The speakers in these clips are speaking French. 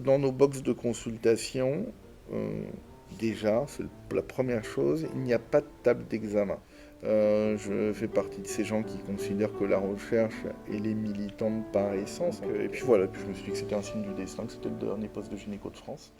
dans nos box de consultation, déjà, c'est la première chose, il n'y a pas de table d'examen. Je fais partie de ces gens qui considèrent que la recherche, elle est militante par essence. Et puis voilà, puis je me suis dit que c'était un signe du destin, que c'était le dernier poste de gynéco de France.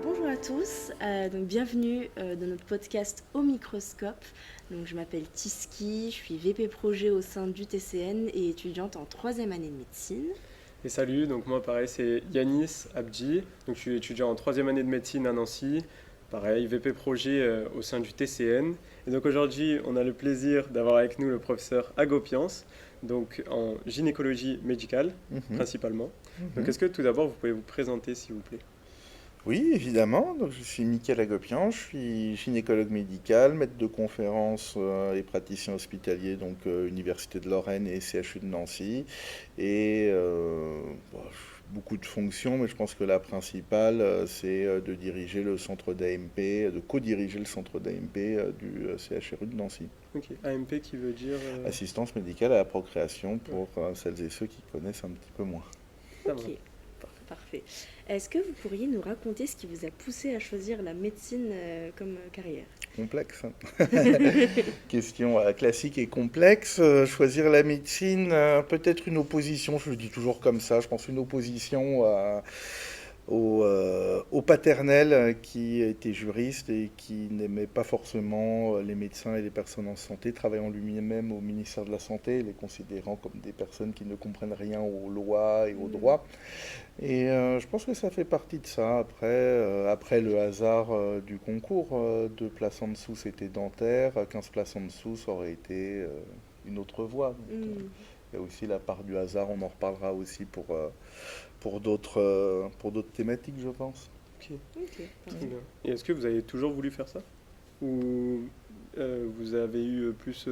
Bonjour à tous, donc bienvenue dans notre podcast Au Microscope. Donc, je m'appelle Tiski, je suis VP Projet au sein du TCN et étudiante en 3e année de médecine. Et salut, donc moi pareil c'est Yanis Abdi, donc je suis étudiant en 3e année de médecine à Nancy, pareil VP projet au sein du TCN. Et donc aujourd'hui on a le plaisir d'avoir avec nous le professeur Agopiance, donc en gynécologie médicale principalement. Donc est-ce que tout d'abord vous pouvez vous présenter s'il vous plaît? Oui, évidemment. Donc, je suis Mickaël Agopian, je suis gynécologue médical, maître de conférences et praticien hospitalier, donc Université de Lorraine et CHU de Nancy. Et beaucoup de fonctions, mais je pense que la principale, c'est de diriger le centre d'AMP, de co-diriger le centre d'AMP du CHRU de Nancy. Ok, AMP qui veut dire... Assistance médicale à la procréation pour celles et ceux qui connaissent un petit peu moins. Ok, parfait. Est-ce que vous pourriez nous raconter ce qui vous a poussé à choisir la médecine comme carrière? Complexe. Question classique et complexe. Choisir la médecine, peut-être une opposition, je le dis toujours comme ça, je pense une opposition au paternel qui était juriste et qui n'aimait pas forcément les médecins et les personnes en santé, travaillant lui-même au ministère de la Santé, les considérant comme des personnes qui ne comprennent rien aux lois et aux droits. Et je pense que ça fait partie de ça. Après le hasard du concours, 2 places en dessous c'était dentaire, 15 places en dessous ça aurait été une autre voie. Donc, il y a aussi la part du hasard, on en reparlera aussi pour d'autres thématiques, je pense. Ok, Ok, très bien. Et est-ce que vous avez toujours voulu faire ça? Ou vous avez eu plus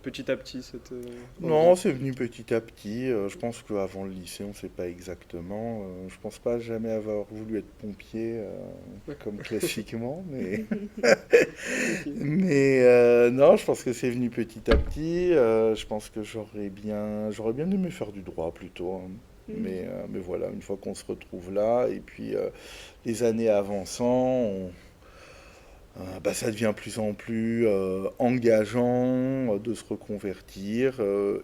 petit à petit cette... Non, c'est venu petit à petit. Je pense qu'avant le lycée, on ne sait pas exactement. Je pense pas jamais avoir voulu être pompier, comme classiquement, mais, Ok. non, je pense que c'est venu petit à petit. Je pense que j'aurais bien aimé faire du droit plutôt, hein. Mais voilà, une fois qu'on se retrouve là, et puis les années avançant, ça devient plus en plus engageant de se reconvertir,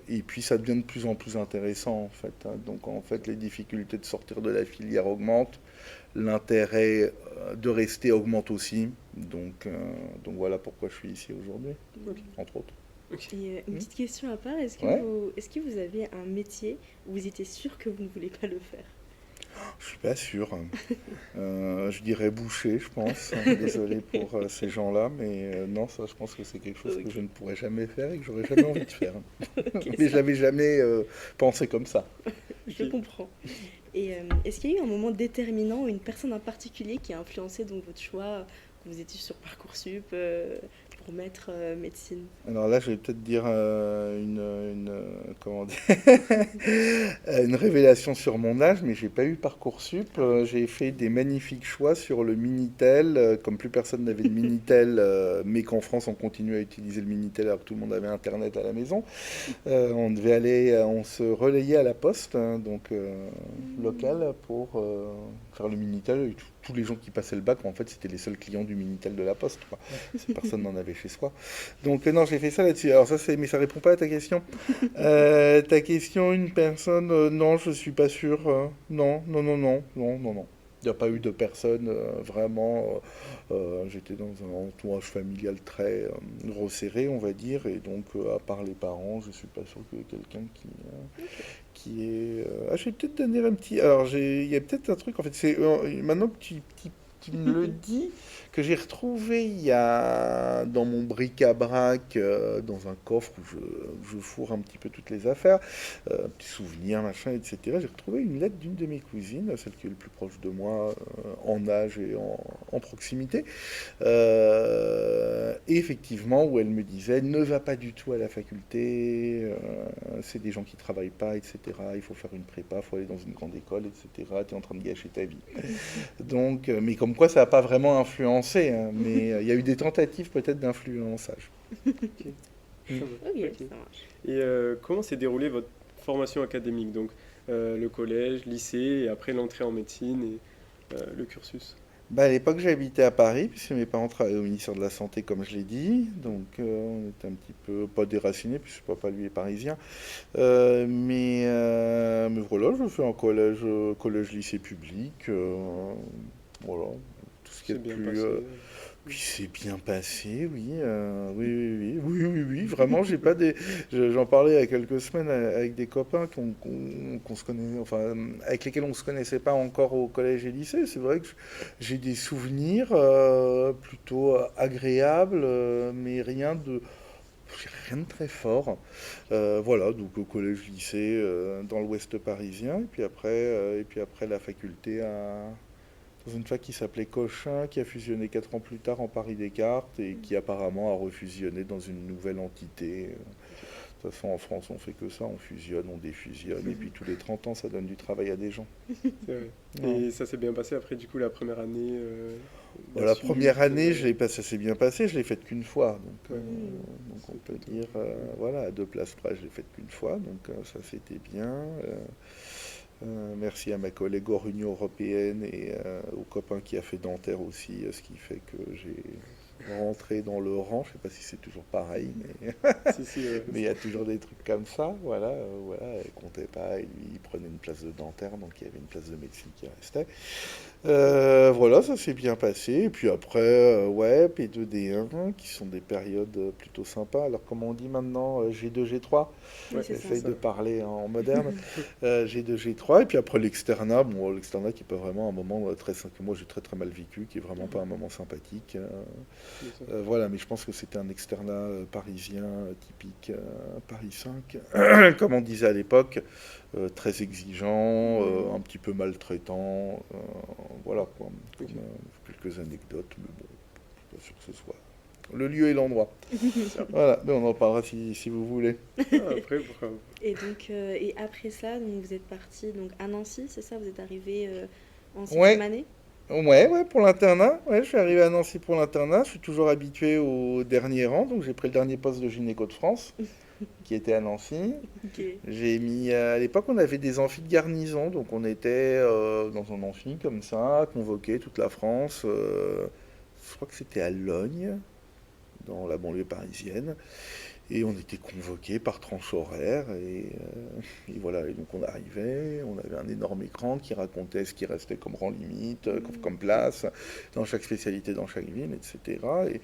et puis ça devient de plus en plus intéressant en fait, hein. Donc en fait les difficultés de sortir de la filière augmentent, l'intérêt de rester augmente aussi, donc voilà pourquoi je suis ici aujourd'hui, Ok. entre autres. Ok. Et une petite question à part, Ouais. est-ce que vous avez un métier où vous étiez sûr que vous ne voulez pas le faire? Je suis pas sûr. Je dirais boucher, je pense. Désolé pour ces gens-là, mais non, ça, je pense que c'est quelque chose que Ok, je ne pourrais jamais faire et que j'aurais jamais envie de faire. ok, Mais je ça, l'avais jamais pensé comme ça. je comprends. Et est-ce qu'il y a eu un moment déterminant ou une personne en particulier qui a influencé donc votre choix quand vous étiez sur Parcoursup pour mettre médecine? Alors là, je vais peut-être dire comment dire, une révélation sur mon âge, mais j'ai pas eu Parcoursup. J'ai fait des magnifiques choix sur le Minitel, comme plus personne n'avait de Minitel, mais qu'en France on continuait à utiliser le Minitel alors que tout le monde avait Internet à la maison. On devait aller, on se relayait à la poste, hein, donc locale, pour faire le Minitel. Et tous les gens qui passaient le bac, en fait, c'était les seuls clients du Minitel de la poste, quoi. Personne n'en avait chez soi. Donc non, j'ai fait ça là-dessus. Alors ça, mais ça répond pas à ta question. Ta question, une personne, non, je suis pas sûr. Non, non, non, non, non, non, non. Il n'y a pas eu de personne vraiment. J'étais dans un entourage familial très resserré, on va dire, et donc à part les parents, je suis pas sûr qu'il y ait quelqu'un qui est. Je vais peut-être donner un petit. Alors il y a peut-être un truc. En fait, c'est maintenant que tu me le dis, que j'ai retrouvé il y a dans mon bric-à-brac, dans un coffre où je fourre un petit peu toutes les affaires, petits souvenirs, machin, etc. J'ai retrouvé une lettre d'une de mes cousines, celle qui est le plus proche de moi en âge et en proximité, Et effectivement, où elle me disait, ne va pas du tout à la faculté, c'est des gens qui travaillent pas, etc. Il faut faire une prépa, il faut aller dans une grande école, etc. Tu es en train de gâcher ta vie. Donc, mais comme quoi, ça n'a pas vraiment influencé, hein, mais il y a eu des tentatives peut-être d'influençage. Ok, Mm. ça va. Ok, Ok. ça marche. Et comment s'est déroulée votre formation académique? Donc, le collège, lycée, et après l'entrée en médecine et le cursus. Bah, à l'époque, j'habitais à Paris, puisque mes parents travaillaient au ministère de la Santé, comme je l'ai dit. Donc, on était un petit peu, pas déracinés, puisque papa, lui, est parisien. Mais voilà, je fais un collège lycée public. Voilà, tout ce qui est C'est de bien plus. passé. Puis c'est bien passé, oui, oui, vraiment, j'ai pas des. J'en parlais il y a quelques semaines avec des copains qu'on se connaît, enfin, avec lesquels on se connaissait pas encore au collège et lycée. C'est vrai que j'ai des souvenirs plutôt agréables, mais rien de très fort. Voilà, donc au collège-lycée dans l'Ouest parisien, et puis après la faculté dans une fac qui s'appelait Cochin, qui a fusionné 4 ans plus tard en Paris Descartes et qui apparemment a refusionné dans une nouvelle entité. De toute façon, en France, on fait que ça, on fusionne, on défusionne, et puis tous les 30 ans, ça donne du travail à des gens. C'est vrai. Ouais. Et ça s'est bien passé après, du coup, la première année, Bon, la la suite. première année, ça s'est bien passé, je l'ai faite qu'une fois. Donc, Ouais. donc on C'est peut plutôt- dire, voilà, à 2 places près, je l'ai faite qu'une fois, donc ça c'était bien. Merci à ma collègue hors Union européenne et au copain qui a fait dentaire aussi, ce qui fait que j'ai rentré dans le rang. Je sais pas si c'est toujours pareil, mais Si, si, ouais. mais il y a toujours des trucs comme ça. Voilà, voilà, elle comptait pas et lui il prenait une place de dentaire, donc il y avait une place de médecine qui restait. Voilà, ça s'est bien passé. Et puis après, ouais, P2D1, qui sont des périodes plutôt sympas. Alors, comment on dit maintenant, G2, G3? Oui, Ouais, c'est ça. J'essaye ça. de parler en moderne. G2, G3. Et puis après, l'externat. Bon, l'externat qui est pas vraiment un moment que moi j'ai très très mal vécu, qui est vraiment pas un moment sympathique. C'est ça. Voilà, mais je pense que c'était un externat parisien typique Paris 5, comme on disait à l'époque, très exigeant, un petit peu maltraitant, voilà quoi, comme Ok. quelques anecdotes, mais bon, je suis pas sûr que ce soit le lieu et l'endroit. Ça. Voilà, mais on en parlera si vous voulez. Ah, après, pourquoi? Et donc, et après ça, donc vous êtes parti donc à Nancy, c'est ça? Vous êtes arrivé en 6e Ouais, année? ouais, pour l'internat, ouais, je suis arrivé à Nancy pour l'internat, je suis toujours habitué au dernier rang, donc j'ai pris le dernier poste de gynéco de France, qui était à Nancy. Ok. J'ai mis, à l'époque, on avait des amphis de garnison, donc on était dans un amphi comme ça, convoqué toute la France. Je crois que c'était à Logne, dans la banlieue parisienne. Et on était convoqués par tranche horaire. Et voilà, et donc on arrivait, on avait un énorme écran qui racontait ce qui restait comme rang limite, comme place, dans chaque spécialité, dans chaque ville, etc. Et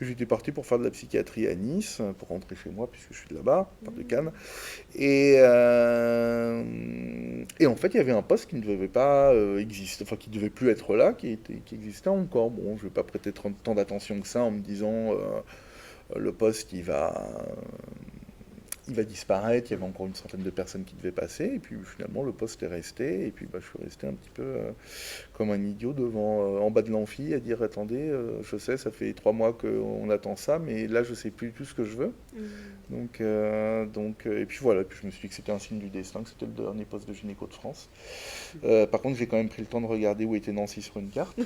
j'étais parti pour faire de la psychiatrie à Nice, pour rentrer chez moi, puisque je suis de là-bas, enfin de Cannes. Et en fait, il y avait un poste qui ne devait pas exister, enfin qui ne devait plus être là, qui existait encore. Bon, je ne vais pas prêter tant d'attention que ça en me disant le poste il va disparaître, il y avait encore une centaine de personnes qui devaient passer, et puis finalement le poste est resté, et puis bah, je suis resté un petit peu comme un idiot en bas de l'amphi à dire attendez, je sais, ça fait 3 mois qu'on attend ça, mais là je sais plus tout ce que je veux. Et puis voilà, puis je me suis dit que c'était un signe du destin, que c'était le dernier poste de gynéco de France. Par contre, j'ai quand même pris le temps de regarder où était Nancy sur une carte,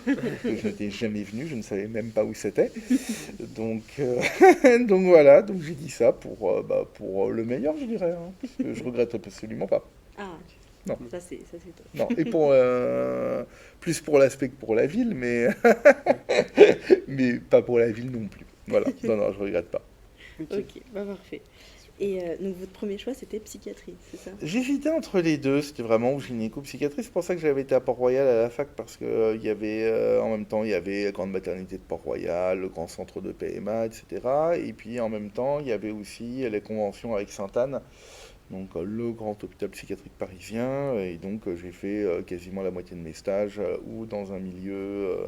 que je n'étais jamais venu, je ne savais même pas où c'était. Donc, donc voilà, donc j'ai dit ça pour le meilleur, je dirais, hein, parce que je regrette absolument pas. Ah, Non, ça c'est top. non, et pour plus pour l'aspect que pour la ville, mais mais pas pour la ville non plus. Voilà, non, non, je regrette pas. Ok. Ok, bah parfait. Et donc votre premier choix c'était psychiatrie, c'est ça? J'hésitais entre les deux, c'était vraiment gynéco-psychiatrie, c'est pour ça que j'avais été à Port-Royal à la fac, parce que il y avait, en même temps, il y avait la grande maternité de Port-Royal, le grand centre de PMA, etc. Et puis en même temps, il y avait aussi les conventions avec Sainte-Anne, donc le grand hôpital psychiatrique parisien, et donc j'ai fait quasiment la moitié de mes stages ou dans un milieu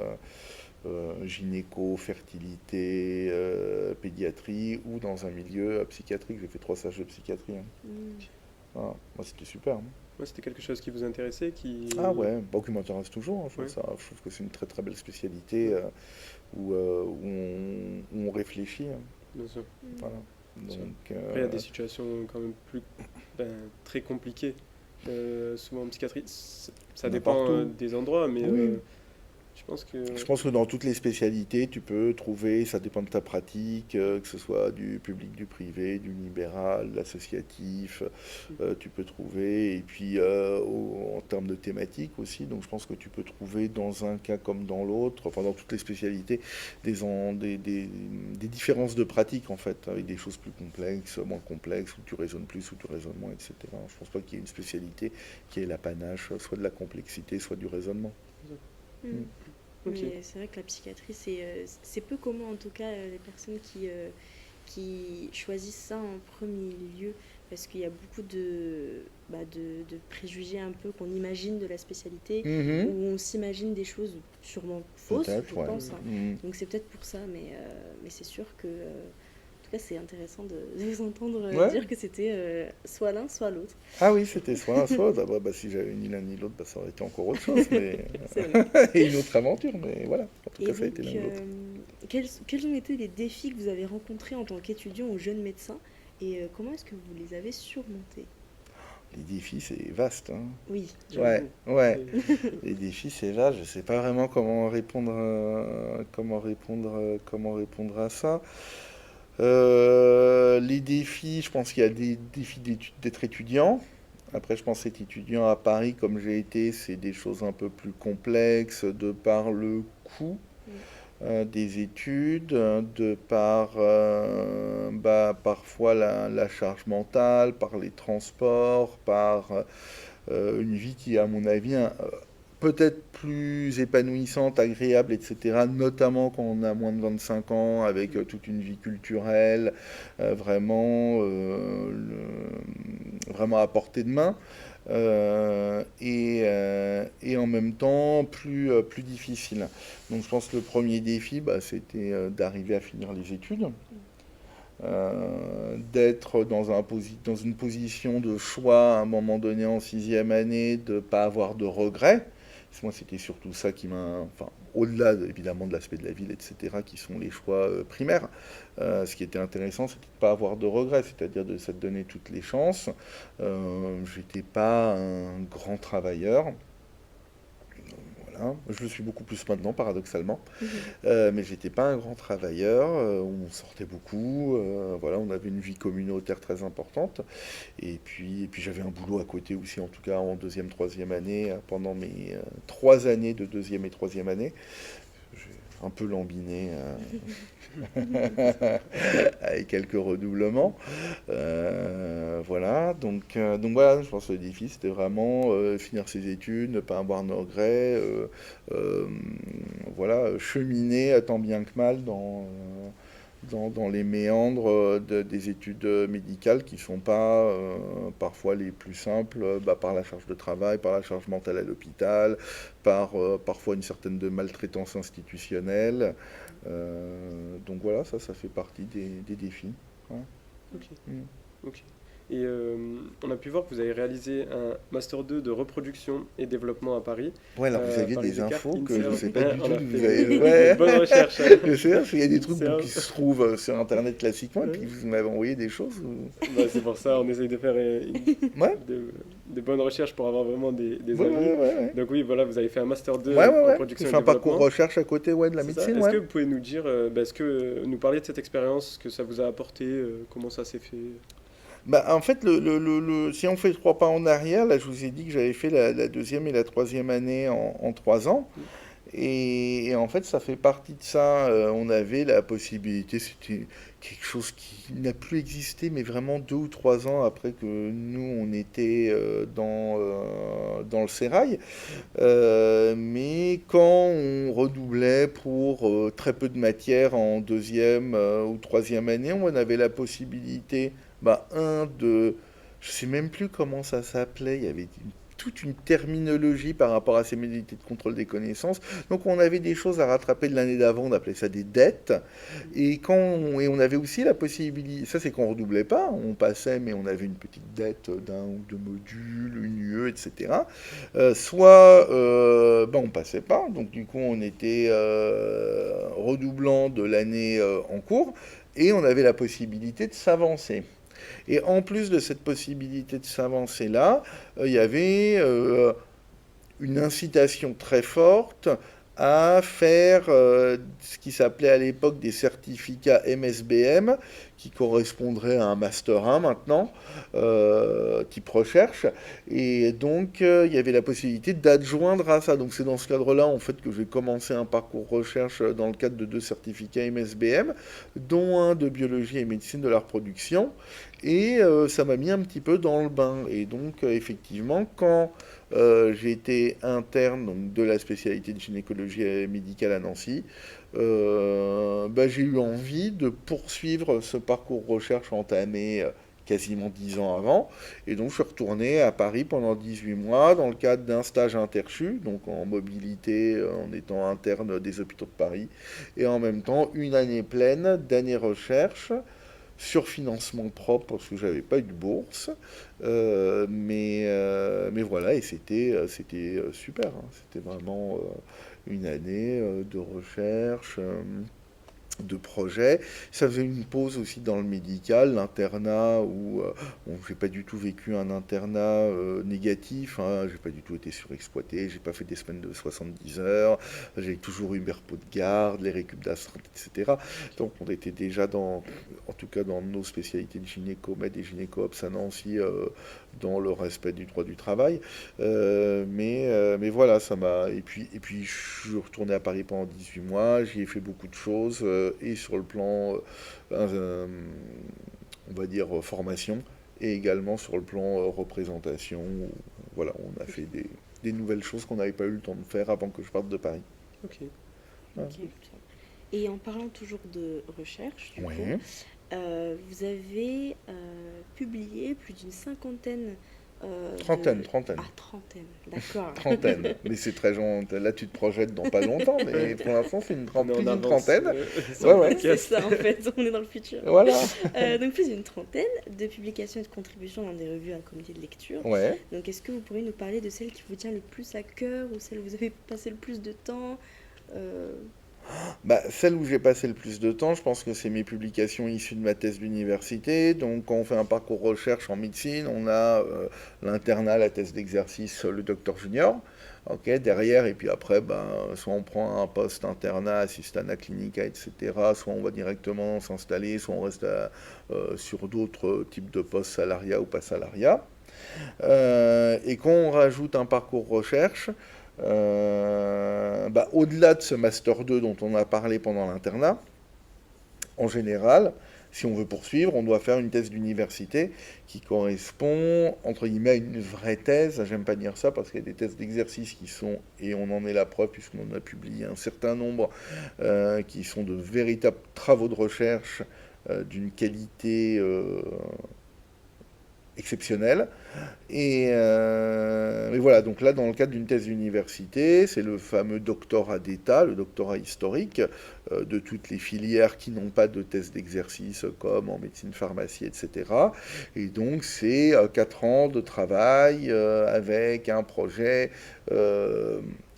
gynéco, fertilité, pédiatrie, ou dans un milieu psychiatrique. J'ai fait 3 stages de psychiatrie, hein. Hmm. Voilà. Moi, c'était super, hein. Ouais, c'était quelque chose qui vous intéressait, qui... Ah ouais, bon, qui m'intéresse toujours, hein, Ouais. je trouve que c'est une très très belle spécialité où on réfléchit, hein, Bien sûr. voilà. Bien sûr. Donc, Après, il y a des situations quand même ben, très compliquées. Souvent en psychiatrie, ça dépend n'importe où. des endroits, mais Oui. je pense que... Je pense que dans toutes les spécialités, tu peux trouver, ça dépend de ta pratique, que ce soit du public, du privé, du libéral, de l'associatif, tu peux trouver, et puis en termes de thématiques aussi, donc je pense que tu peux trouver dans un cas comme dans l'autre, enfin dans toutes les spécialités, des différences de pratique en fait, avec des choses plus complexes, moins complexes, où tu raisonnes plus, où tu raisonnes moins, etc. Je pense pas qu'il y ait une spécialité qui ait l'apanage soit de la complexité, soit du raisonnement. Mm. Mm. Ok. Mais c'est vrai que la psychiatrie, c'est peu commun en tout cas, les personnes qui choisissent ça en premier lieu, parce qu'il y a beaucoup de préjugés un peu qu'on imagine de la spécialité, où Mhm. on s'imagine des choses sûrement fausses, je Peut-être, ouais. pense, hein. Mhm. Donc c'est peut-être pour ça, mais c'est sûr que, en tout cas, c'est intéressant de vous entendre Ouais. dire que c'était soit l'un, soit l'autre. Ah oui, c'était soit l'un, soit l'autre. Ah bah, si j'avais ni l'un ni l'autre, bah, ça aurait été encore autre chose, mais C'est vrai. et une autre aventure, mais voilà. En tout Et cas, ça a été l'un donc, ou l'autre. quels ont été les défis que vous avez rencontrés en tant qu'étudiant ou jeune médecin et comment est-ce que vous les avez surmontés? Les défis, c'est vaste, hein. Oui, Ouais, J'avoue. ouais. C'est- Les défis, c'est vaste. Je sais pas vraiment comment répondre à ça. Les défis, je pense qu'il y a des défis d'être étudiant. Après, je pense être étudiant à Paris, comme j'ai été, c'est des choses un peu plus complexes de par le coût mm, des études, de par parfois la charge mentale, par les transports, par une vie qui, à mon avis, peut-être plus épanouissante, agréable, etc., notamment quand on a moins de 25 ans, avec toute une vie culturelle, vraiment à portée de main. Et en même temps plus difficile. Donc je pense que le premier défi, bah, c'était d'arriver à finir les études, d'être dans une position de choix à un moment donné en sixième année, de ne pas avoir de regrets. Moi, c'était surtout ça qui m'a, enfin, au-delà évidemment de l'aspect de la ville, etc., qui sont les choix primaires. Ce qui était intéressant, c'était de ne pas avoir de regrets, c'est-à-dire de se donner toutes les chances. J'étais pas un grand travailleur, voilà. Je le suis beaucoup plus maintenant, paradoxalement. mhm. Mais j'étais pas un grand travailleur, on sortait beaucoup, voilà, on avait une vie communautaire très importante. Et puis j'avais un boulot à côté aussi, en tout cas en deuxième, troisième année, pendant mes 3 années de deuxième et troisième année. J'ai un peu lambiné avec quelques redoublements. Voilà, donc voilà, je pense que le défi c'était vraiment finir ses études, ne pas avoir de regrets, euh, voilà, cheminer tant bien que mal dans les méandres des études médicales qui ne sont pas parfois les plus simples, par la charge de travail, par la charge mentale à l'hôpital, par parfois une certaine de maltraitance institutionnelle. Donc voilà, ça fait partie des défis. Ouais. Ok. Mm. Ok. Et on a pu voir que vous avez réalisé un Master 2 de reproduction et développement à Paris, Ouais, alors vous aviez Paris des Descartes, infos que je INSERM. sais pas du On tout a d'où fait vous avez. une Ouais, bonne recherche. je sais, parce qu'il y a des trucs INSERM. qui se trouvent sur Internet classiquement, et puis Ouais. vous m'avez envoyé des choses. Bah, c'est pour ça on essaye de faire Ouais, des bonnes recherches pour avoir vraiment des ouais, avis. ouais, ouais. Donc oui, voilà, vous avez fait un Master Ouais, 2 ouais, ouais. J'ai reproduction et fait un parcours développement. recherche à côté, ouais, de la C'est ça. médecine, Est-ce ouais. que vous pouvez nous dire, est-ce que nous parler de cette expérience, ce que ça vous a apporté, comment ça s'est fait? Bah, en fait, si on fait 3 pas en arrière, là, je vous ai dit que j'avais fait la deuxième et la troisième année en 3 ans. Mm. Et en fait, ça fait partie de ça. On avait la possibilité, c'était quelque chose qui n'a plus existé, mais vraiment 2 ou 3 ans après que nous, on était dans le sérail. Mais quand on redoublait pour très peu de matière en deuxième ou troisième année, on avait la possibilité, je sais même plus comment ça s'appelait, il y avait toute une terminologie par rapport à ces modalités de contrôle des connaissances. Donc on avait des choses à rattraper de l'année d'avant, on appelait ça des dettes. Et on avait aussi la possibilité, ça c'est qu'on redoublait pas, on passait mais on avait une petite dette d'un ou deux modules, une UE, etc. On passait pas, donc du coup on était redoublant de l'année en cours, et on avait la possibilité de s'avancer. Et en plus de cette possibilité de s'avancer là, il y avait une incitation très forte à faire ce qui s'appelait à l'époque des certificats MSBM, qui correspondraient à un Master 1 maintenant, type recherche. Et donc, il y avait la possibilité d'adjoindre à ça. Donc, c'est dans ce cadre-là, en fait, que j'ai commencé un parcours recherche dans le cadre de 2 certificats MSBM, dont un de biologie et médecine de la reproduction. Et ça m'a mis un petit peu dans le bain. Et donc, effectivement, quand j'ai été interne donc, de la spécialité de gynécologie médicale à Nancy, j'ai eu envie de poursuivre ce parcours recherche entamé quasiment 10 ans avant. Et donc, je suis retourné à Paris pendant 18 mois dans le cadre d'un stage interchu, donc en mobilité, en étant interne des hôpitaux de Paris, et en même temps une année pleine d'années recherche sur financement propre parce que j'avais pas eu de bourse. Mais voilà, et c'était super, hein. C'était vraiment une année de recherche, de projet. Ça faisait une pause aussi dans le médical, l'internat où bon, j'ai pas du tout vécu un internat négatif, hein, j'ai pas du tout été surexploité, j'ai pas fait des semaines de 70 heures, j'ai toujours eu mes repos de garde, les récup d'astreinte, etc. Donc on était déjà en tout cas dans nos spécialités de gynéco-med et gynéco-obs à Nancy, dans le respect du droit du travail. Mais voilà, ça m'a. Et puis, je suis retourné à Paris pendant 18 mois, j'y ai fait beaucoup de choses, et sur le plan, on va dire, formation, et également sur le plan représentation. Où, voilà, on a fait des nouvelles choses qu'on n'avait pas eu le temps de faire avant que je parte de Paris. Ok. Voilà. Ok. Et en parlant toujours de recherche, du coup, Ouais. vous avez publié plus d'une cinquantaine Trentaine, de... trentaine. Ah, trentaine, d'accord. Trentaine. Mais c'est très gentil. Là, tu te projettes dans pas longtemps, mais pour l'instant, c'est On est plus en d'une avance trentaine. sur Ouais, le ouais. C'est podcast. ça, en fait, on est dans le futur. Voilà. Donc plus d'une trentaine de publications et de contributions dans des revues à un comité de lecture. Ouais. Donc est-ce que vous pourriez nous parler de celle qui vous tient le plus à cœur ou celle où vous avez passé le plus de temps euh, Celle où j'ai passé le plus de temps, je pense que c'est mes publications issues de ma thèse d'université. Donc, quand on fait un parcours recherche en médecine, on a l'internat, la thèse d'exercice, le docteur junior. Ok, derrière, et puis après, soit on prend un poste internat, assistana clinica, etc., soit on va directement s'installer, soit on reste sur d'autres types de postes salariat ou pas salariat. Et quand on rajoute un parcours recherche, au-delà de ce Master 2 dont on a parlé pendant l'internat, en général, si on veut poursuivre, on doit faire une thèse d'université qui correspond, entre guillemets, à une vraie thèse. J'aime pas dire ça parce qu'il y a des thèses d'exercice qui sont, et on en est la preuve puisqu'on en a publié un certain nombre, qui sont de véritables travaux de recherche d'une qualité exceptionnelle. Et voilà, donc là, dans le cadre d'une thèse d'université, c'est le fameux doctorat d'État, le doctorat historique de toutes les filières qui n'ont pas de thèse d'exercice, comme en médecine, pharmacie, etc. Et donc, c'est 4 ans de travail avec un projet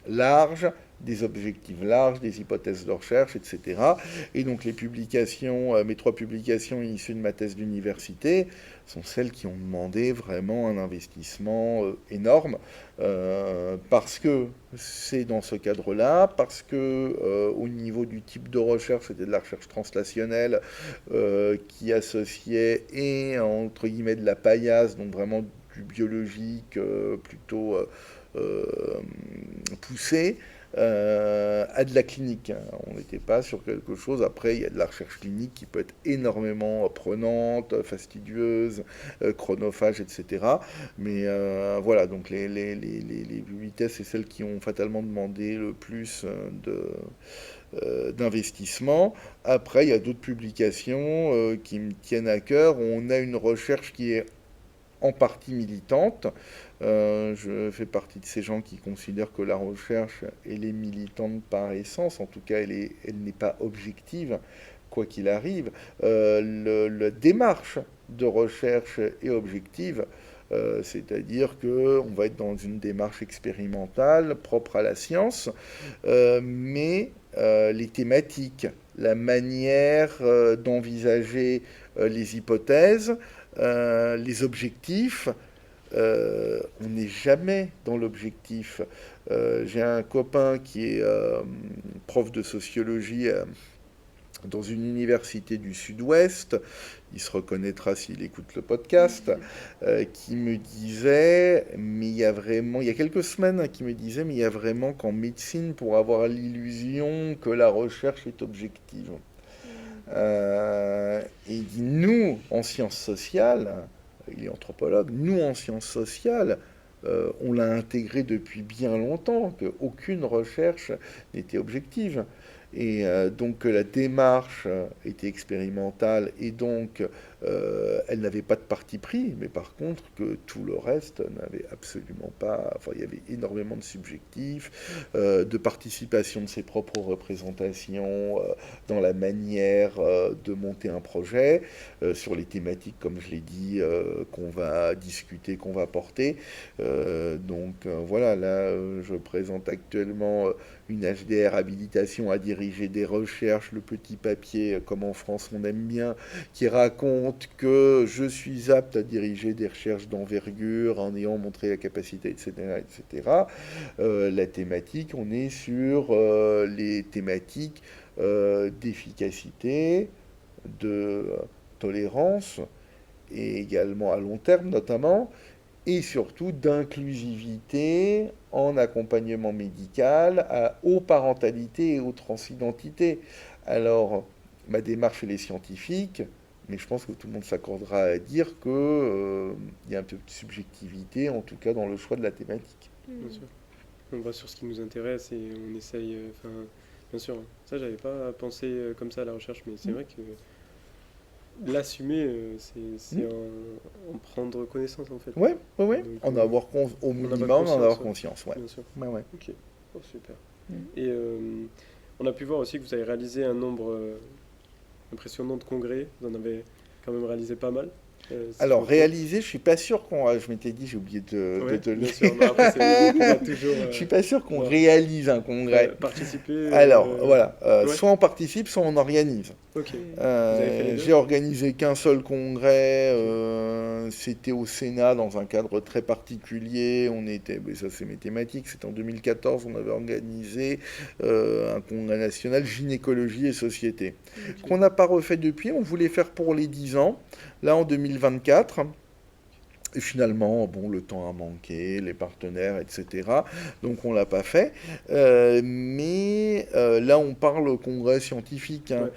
large, des objectifs larges, des hypothèses de recherche, etc. Et donc les publications, mes 3 publications issues de ma thèse d'université, sont celles qui ont demandé vraiment un investissement énorme, parce que c'est dans ce cadre-là, parce que au niveau du type de recherche, c'était de la recherche translationnelle qui associait et entre guillemets de la paillasse, donc vraiment du biologique plutôt poussé, à de la clinique. On n'était pas sur quelque chose. Après, il y a de la recherche clinique qui peut être énormément prenante, fastidieuse, chronophage, etc. Mais voilà, donc les vitesses, c'est celles qui ont fatalement demandé le plus d'investissement. Après, il y a d'autres publications qui me tiennent à cœur. On a une recherche qui est en partie militante. Je fais partie de ces gens qui considèrent que la recherche, elle est militante par essence, en tout cas elle n'est pas objective, quoi qu'il arrive. La démarche de recherche est objective, c'est-à-dire qu'on va être dans une démarche expérimentale propre à la science, mais les thématiques, la manière d'envisager les hypothèses, les objectifs, on n'est jamais dans l'objectif. J'ai un copain qui est prof de sociologie dans une université du Sud-Ouest, il se reconnaîtra s'il écoute le podcast, qui me disait, mais il y a quelques semaines, qui me disait, mais il y a vraiment qu'en médecine pour avoir l'illusion que la recherche est objective. Et il dit, nous, en sciences sociales, il est anthropologue, nous, en sciences sociales, on l'a intégré depuis bien longtemps, qu'aucune recherche n'était objective. Et donc la démarche était expérimentale et donc elle n'avait pas de parti pris, mais par contre que tout le reste n'avait absolument pas, enfin il y avait énormément de subjectifs, de participation de ses propres représentations dans la manière de monter un projet, sur les thématiques comme je l'ai dit, qu'on va discuter, qu'on va porter. Voilà, là je présente actuellement une HDR habilitation à diriger des recherches, le petit papier, comme en France on aime bien, qui raconte que je suis apte à diriger des recherches d'envergure en ayant montré la capacité, etc. etc. La thématique, on est sur les thématiques d'efficacité, de tolérance, et également à long terme notamment, et surtout d'inclusivité en accompagnement médical aux parentalités et aux transidentités. Alors, ma démarche, elle est scientifique, mais je pense que tout le monde s'accordera à dire que y a un peu de subjectivité, en tout cas dans le choix de la thématique. Bien sûr. On va sur ce qui nous intéresse et on essaye. Enfin, bien sûr, ça, j'avais pas pensé comme ça à la recherche, mais c'est vrai que l'assumer, c'est en prendre connaissance en fait. Ouais, ouais, ouais. Donc, En avoir au minimum, en avoir conscience, ouais. Bien sûr. Ouais, ouais. Ok, oh, super. Et on a pu voir aussi que vous avez réalisé un nombre impressionnant de congrès. Vous en avez quand même réalisé pas mal. Alors, réaliser, je suis pas sûr qu'on... Je m'étais dit, j'ai oublié de te le bien dire. sûr, mais après, on pourra toujours... Je suis pas sûr qu'on réalise un congrès. Participer... Alors, voilà. ouais. Soit on participe, soit on organise. Ok. Vous avez fait les deux ? J'ai organisé qu'un seul congrès. C'était au Sénat, dans un cadre très particulier. Mais ça, c'est mes thématiques. C'était en 2014. On avait organisé un congrès national gynécologie et société. Qu'on n'a pas refait depuis. On voulait faire pour les 10 ans. Là, en 2024, et finalement, bon, le temps a manqué, les partenaires, etc. Donc, on ne l'a pas fait. Mais là, on parle au congrès scientifique, hein,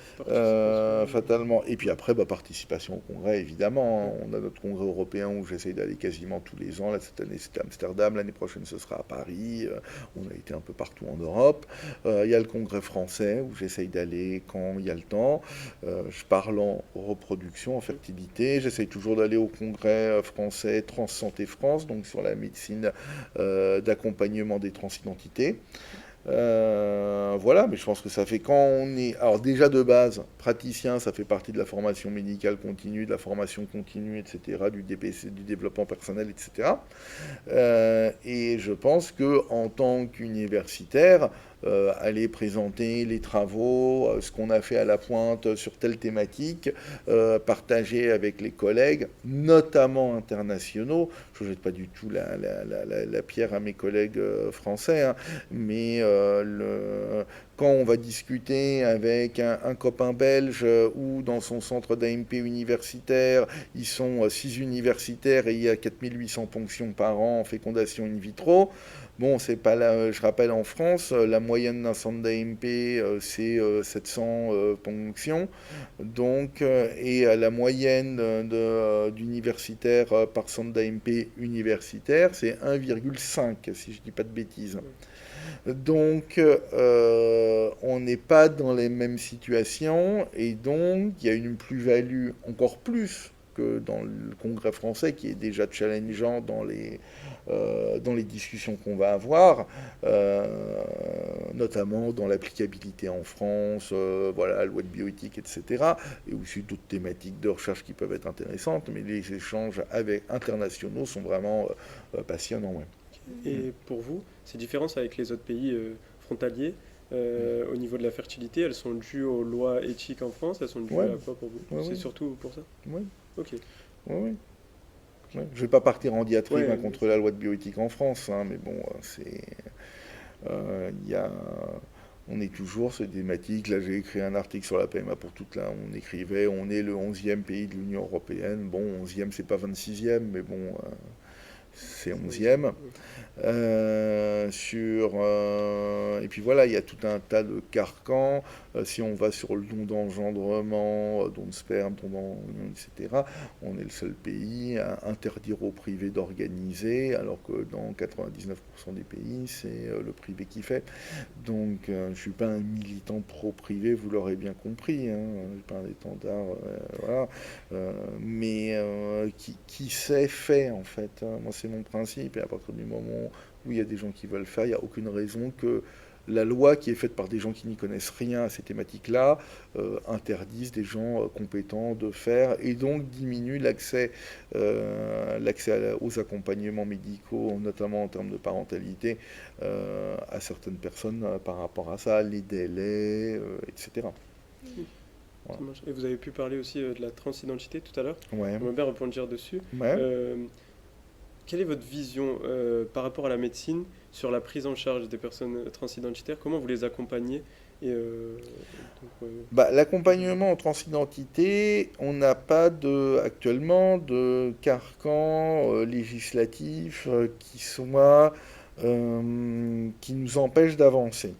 fatalement. Et puis après, participation au congrès, évidemment. On a notre congrès européen où j'essaye d'aller quasiment tous les ans. Là, cette année, c'était Amsterdam. L'année prochaine, ce sera à Paris. On a été un peu partout en Europe. Il y a le congrès français où j'essaye d'aller quand il y a le temps. Je parle en reproduction, en fertilité. J'essaye toujours d'aller au congrès français Transsanté France, donc sur la médecine d'accompagnement des transidentités. Voilà, mais je pense que ça fait quand on est... Alors déjà de base, praticien, ça fait partie de la formation médicale continue, de la formation continue, etc., du DPC, du développement personnel, etc. Et je pense que en tant qu'universitaire, aller présenter les travaux, ce qu'on a fait à la pointe sur telle thématique, partager avec les collègues, notamment internationaux. Je ne jette pas du tout la pierre à mes collègues français, hein, mais quand on va discuter avec un copain belge ou dans son centre d'AMP universitaire, ils sont 6 universitaires et il y a 4800 ponctions par an en fécondation in vitro. Bon, c'est pas là, je rappelle en France, la moyenne d'un centre d'AMP, c'est 700 ponctions. Donc, et la moyenne d'universitaires par centre d'AMP universitaire, c'est 1,5, si je dis pas de bêtises. Donc, on n'est pas dans les mêmes situations et donc il y a une plus-value encore plus que dans le Congrès français, qui est déjà challengeant dans les discussions qu'on va avoir, notamment dans l'applicabilité en France, voilà, la loi de bioéthique, etc. Et aussi d'autres thématiques de recherche qui peuvent être intéressantes, mais les échanges internationaux sont vraiment passionnants. Ouais. Et pour vous, ces différences avec les autres pays frontaliers, au niveau de la fertilité, elles sont dues aux lois éthiques en France? Elles sont dues Ouais, à quoi pour vous? ouais, C'est ouais, surtout pour ça? ouais, Ok. ouais, ouais. Ouais. Je vais pas partir en diatribe Ouais, contre la loi de bioéthique en France, hein, mais bon, il y a, on est toujours sur des thématiques. Là, j'ai écrit un article sur la PMA pour toute là. On écrivait, on est le 11e pays de l'Union européenne. Bon, 11e, c'est pas 26e, mais bon, c'est c'est 11e. ouais. Et puis voilà, il y a tout un tas de carcans. Si on va sur le don d'engendrement, don de sperme, don d'embryon, etc., on est le seul pays à interdire au privé d'organiser, alors que dans 99% des pays, c'est le privé qui fait. Donc, je ne suis pas un militant pro-privé, vous l'aurez bien compris, hein, je suis pas un étendard, voilà. Mais qui sait fait, en fait, hein. Moi, c'est mon principe, et à partir du moment où il y a des gens qui veulent faire, il n'y a aucune raison que la loi qui est faite par des gens qui n'y connaissent rien à ces thématiques-là interdise des gens compétents de faire et donc diminue l'accès aux accompagnements médicaux, notamment en termes de parentalité, à certaines personnes par rapport à ça, les délais, etc. Voilà. Ça marche. Et vous avez pu parler aussi de la transidentité tout à l'heure. Ouais, J'aimerais bien rebondir dessus. ouais. Euh, Quelle est votre vision par rapport à la médecine sur la prise en charge des personnes transidentitaires? Comment vous les accompagnez? Et, Bah, l'accompagnement en transidentité, on n'a pas actuellement de carcan législatif qui nous empêche d'avancer.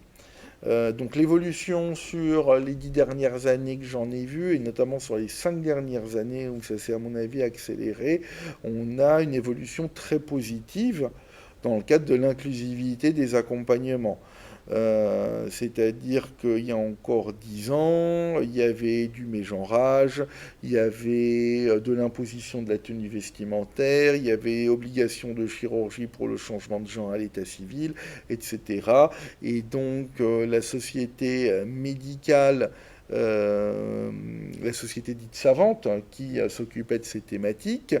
Donc l'évolution sur les 10 dernières années que j'en ai vues, et notamment sur les 5 dernières années où ça s'est à mon avis accéléré, on a une évolution très positive dans le cadre de l'inclusivité des accompagnements. C'est-à-dire qu'il y a encore 10 ans, il y avait du mégenrage, il y avait de l'imposition de la tenue vestimentaire, il y avait obligation de chirurgie pour le changement de genre à l'état civil, etc. Et donc la société médicale, la société dite savante, hein, qui s'occupait de ces thématiques,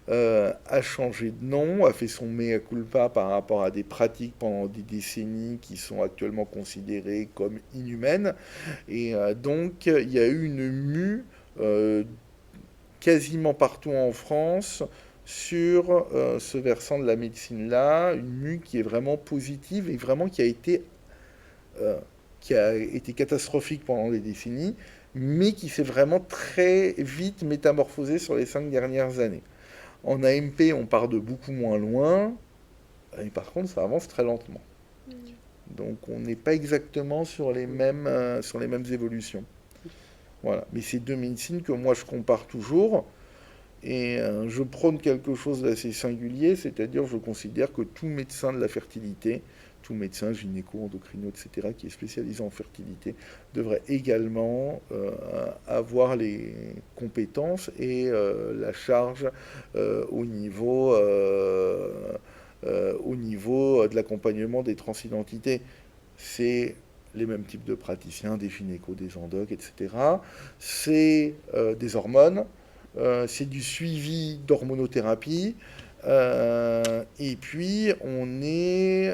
a changé de nom, a fait son mea culpa par rapport à des pratiques pendant des décennies qui sont actuellement considérées comme inhumaines. Et donc il y a eu une mue quasiment partout en France sur ce versant de la médecine-là, une mue qui est vraiment positive et vraiment euh, qui a été catastrophique pendant des décennies, mais qui s'est vraiment très vite métamorphosée sur les 5 dernières années. En AMP, on part de beaucoup moins loin, et par contre, ça avance très lentement. Mm. Donc, on n'est pas exactement sur les mêmes évolutions. Voilà. Mais c'est deux médecines que moi je compare toujours, et je prône quelque chose d'assez singulier, c'est-à-dire je considère que tout médecin de la fertilité, tout médecin gynéco, endocrino, etc., qui est spécialisé en fertilité, devrait également avoir les compétences et la charge au niveau de l'accompagnement des transidentités. C'est les mêmes types de praticiens, des gynécos, des endocs, etc. C'est des hormones, c'est du suivi d'hormonothérapie, et puis on est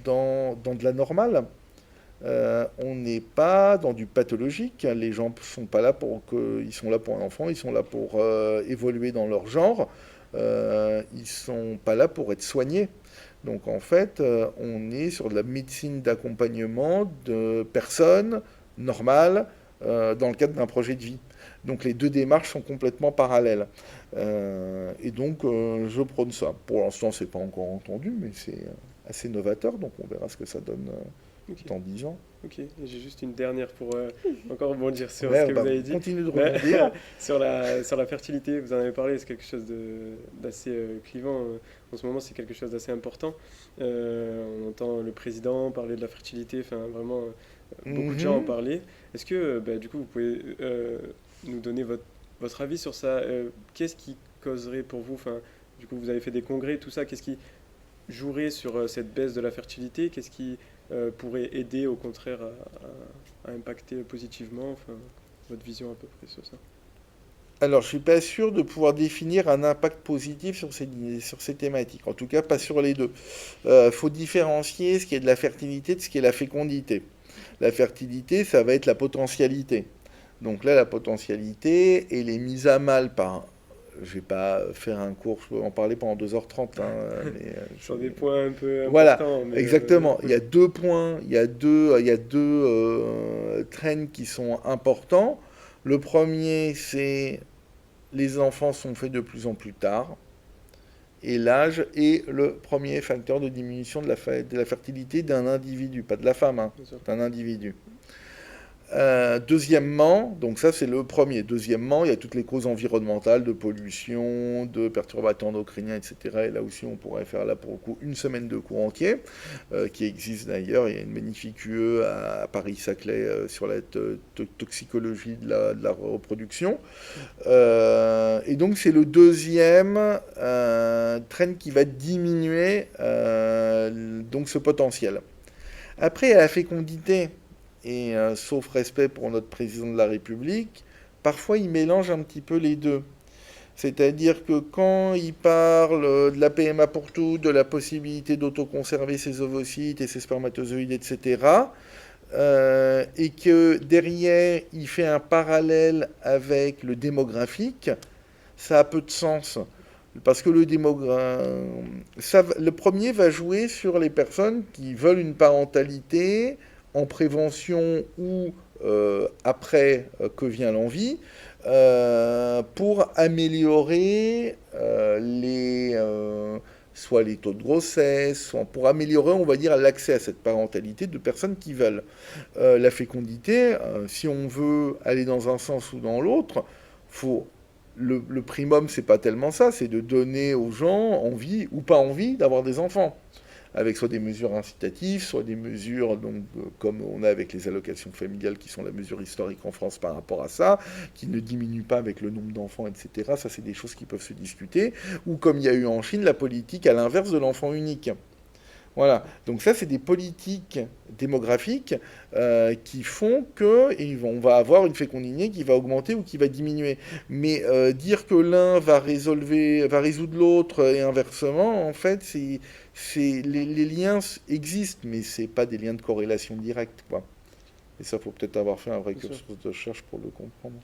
dans de la normale. On n'est pas dans du pathologique. Les gens sont pas là ils sont là pour un enfant, ils sont là pour évoluer dans leur genre. Ils sont pas là pour être soignés. Donc en fait, on est sur de la médecine d'accompagnement de personnes normales dans le cadre d'un projet de vie. Donc les deux démarches sont complètement parallèles. Et donc je prône ça. Pour l'instant, c'est pas encore entendu, mais c'est assez novateur. Donc on verra ce que ça donne ok, dans 10 ans. ok. Et j'ai juste une dernière pour encore rebondir sur ce Ouais, que bah, vous avez dit. continue de Bah, rebondir. sur la fertilité, vous en avez parlé, c'est quelque chose d'assez clivant. En ce moment, c'est quelque chose d'assez important. On entend le président parler de la fertilité, enfin vraiment beaucoup de gens en Mhm. parler. Est-ce que bah, du coup, vous pouvez nous donner votre votre avis sur ça. Qu'est-ce qui causerait pour vous, enfin, du coup, vous avez fait des congrès, tout ça, qu'est-ce qui jouerait sur cette baisse de la fertilité? Qu'est-ce qui pourrait aider, au contraire, à impacter positivement, enfin, votre vision à peu près sur ça? Alors, je suis pas sûr de pouvoir définir un impact positif sur ces thématiques. En tout cas, pas sur les deux. Faut différencier ce qui est de la fertilité de ce qui est la fécondité. La fertilité, ça va être la potentialité. Donc là, la potentialité, elle est mise à mal par... Je vais pas faire un cours, je peux en parler pendant 2h30, hein, mais, Sur des points un peu voilà, importants, mais exactement. Il y a deux points, il y a deux trends qui sont importants. Le premier, c'est les enfants sont faits de plus en plus tard. Et l'âge est le premier facteur de diminution de la fertilité d'un individu, pas de la femme, hein, bien sûr. d'un individu. Deuxièmement, donc ça c'est le premier. Deuxièmement, il y a toutes les causes environnementales, de pollution, de perturbateurs endocriniens, etc. Et là aussi, on pourrait faire là pour le coup une semaine de cours entier, qui existe d'ailleurs. Il y a une magnifique UE à Paris-Saclay sur la toxicologie de la reproduction. Et donc c'est le deuxième trend qui va diminuer donc ce potentiel. Après, à la fécondité, et sauf respect pour notre président de la République, parfois il mélange un petit peu les deux. C'est-à-dire que quand il parle de la PMA pour tout, de la possibilité d'autoconserver ses ovocytes et ses spermatozoïdes, etc., et que derrière il fait un parallèle avec le démographique, ça a peu de sens. Parce que le premier va jouer sur les personnes qui veulent une parentalité en prévention ou après que vient l'envie, pour améliorer soit les taux de grossesse, soit pour améliorer, on va dire, l'accès à cette parentalité de personnes qui veulent. La fécondité, si on veut aller dans un sens ou dans l'autre, faut le primum, c'est pas tellement ça, c'est de donner aux gens envie ou pas envie d'avoir des enfants, avec soit des mesures incitatives, soit des mesures donc, comme on a avec les allocations familiales, qui sont la mesure historique en France par rapport à ça, qui ne diminuent pas avec le nombre d'enfants, etc. Ça, c'est des choses qui peuvent se discuter. Ou comme il y a eu en Chine, la politique à l'inverse de l'enfant unique. Voilà, donc ça c'est des politiques démographiques qui font que on va avoir une fécondité qui va augmenter ou qui va diminuer. Mais dire que l'un va résoudre l'autre et inversement, en fait, les liens existent, mais c'est pas des liens de corrélation directe, quoi. Et ça, faut peut-être avoir fait un vrai Bien sûr. cursus de recherche pour le comprendre.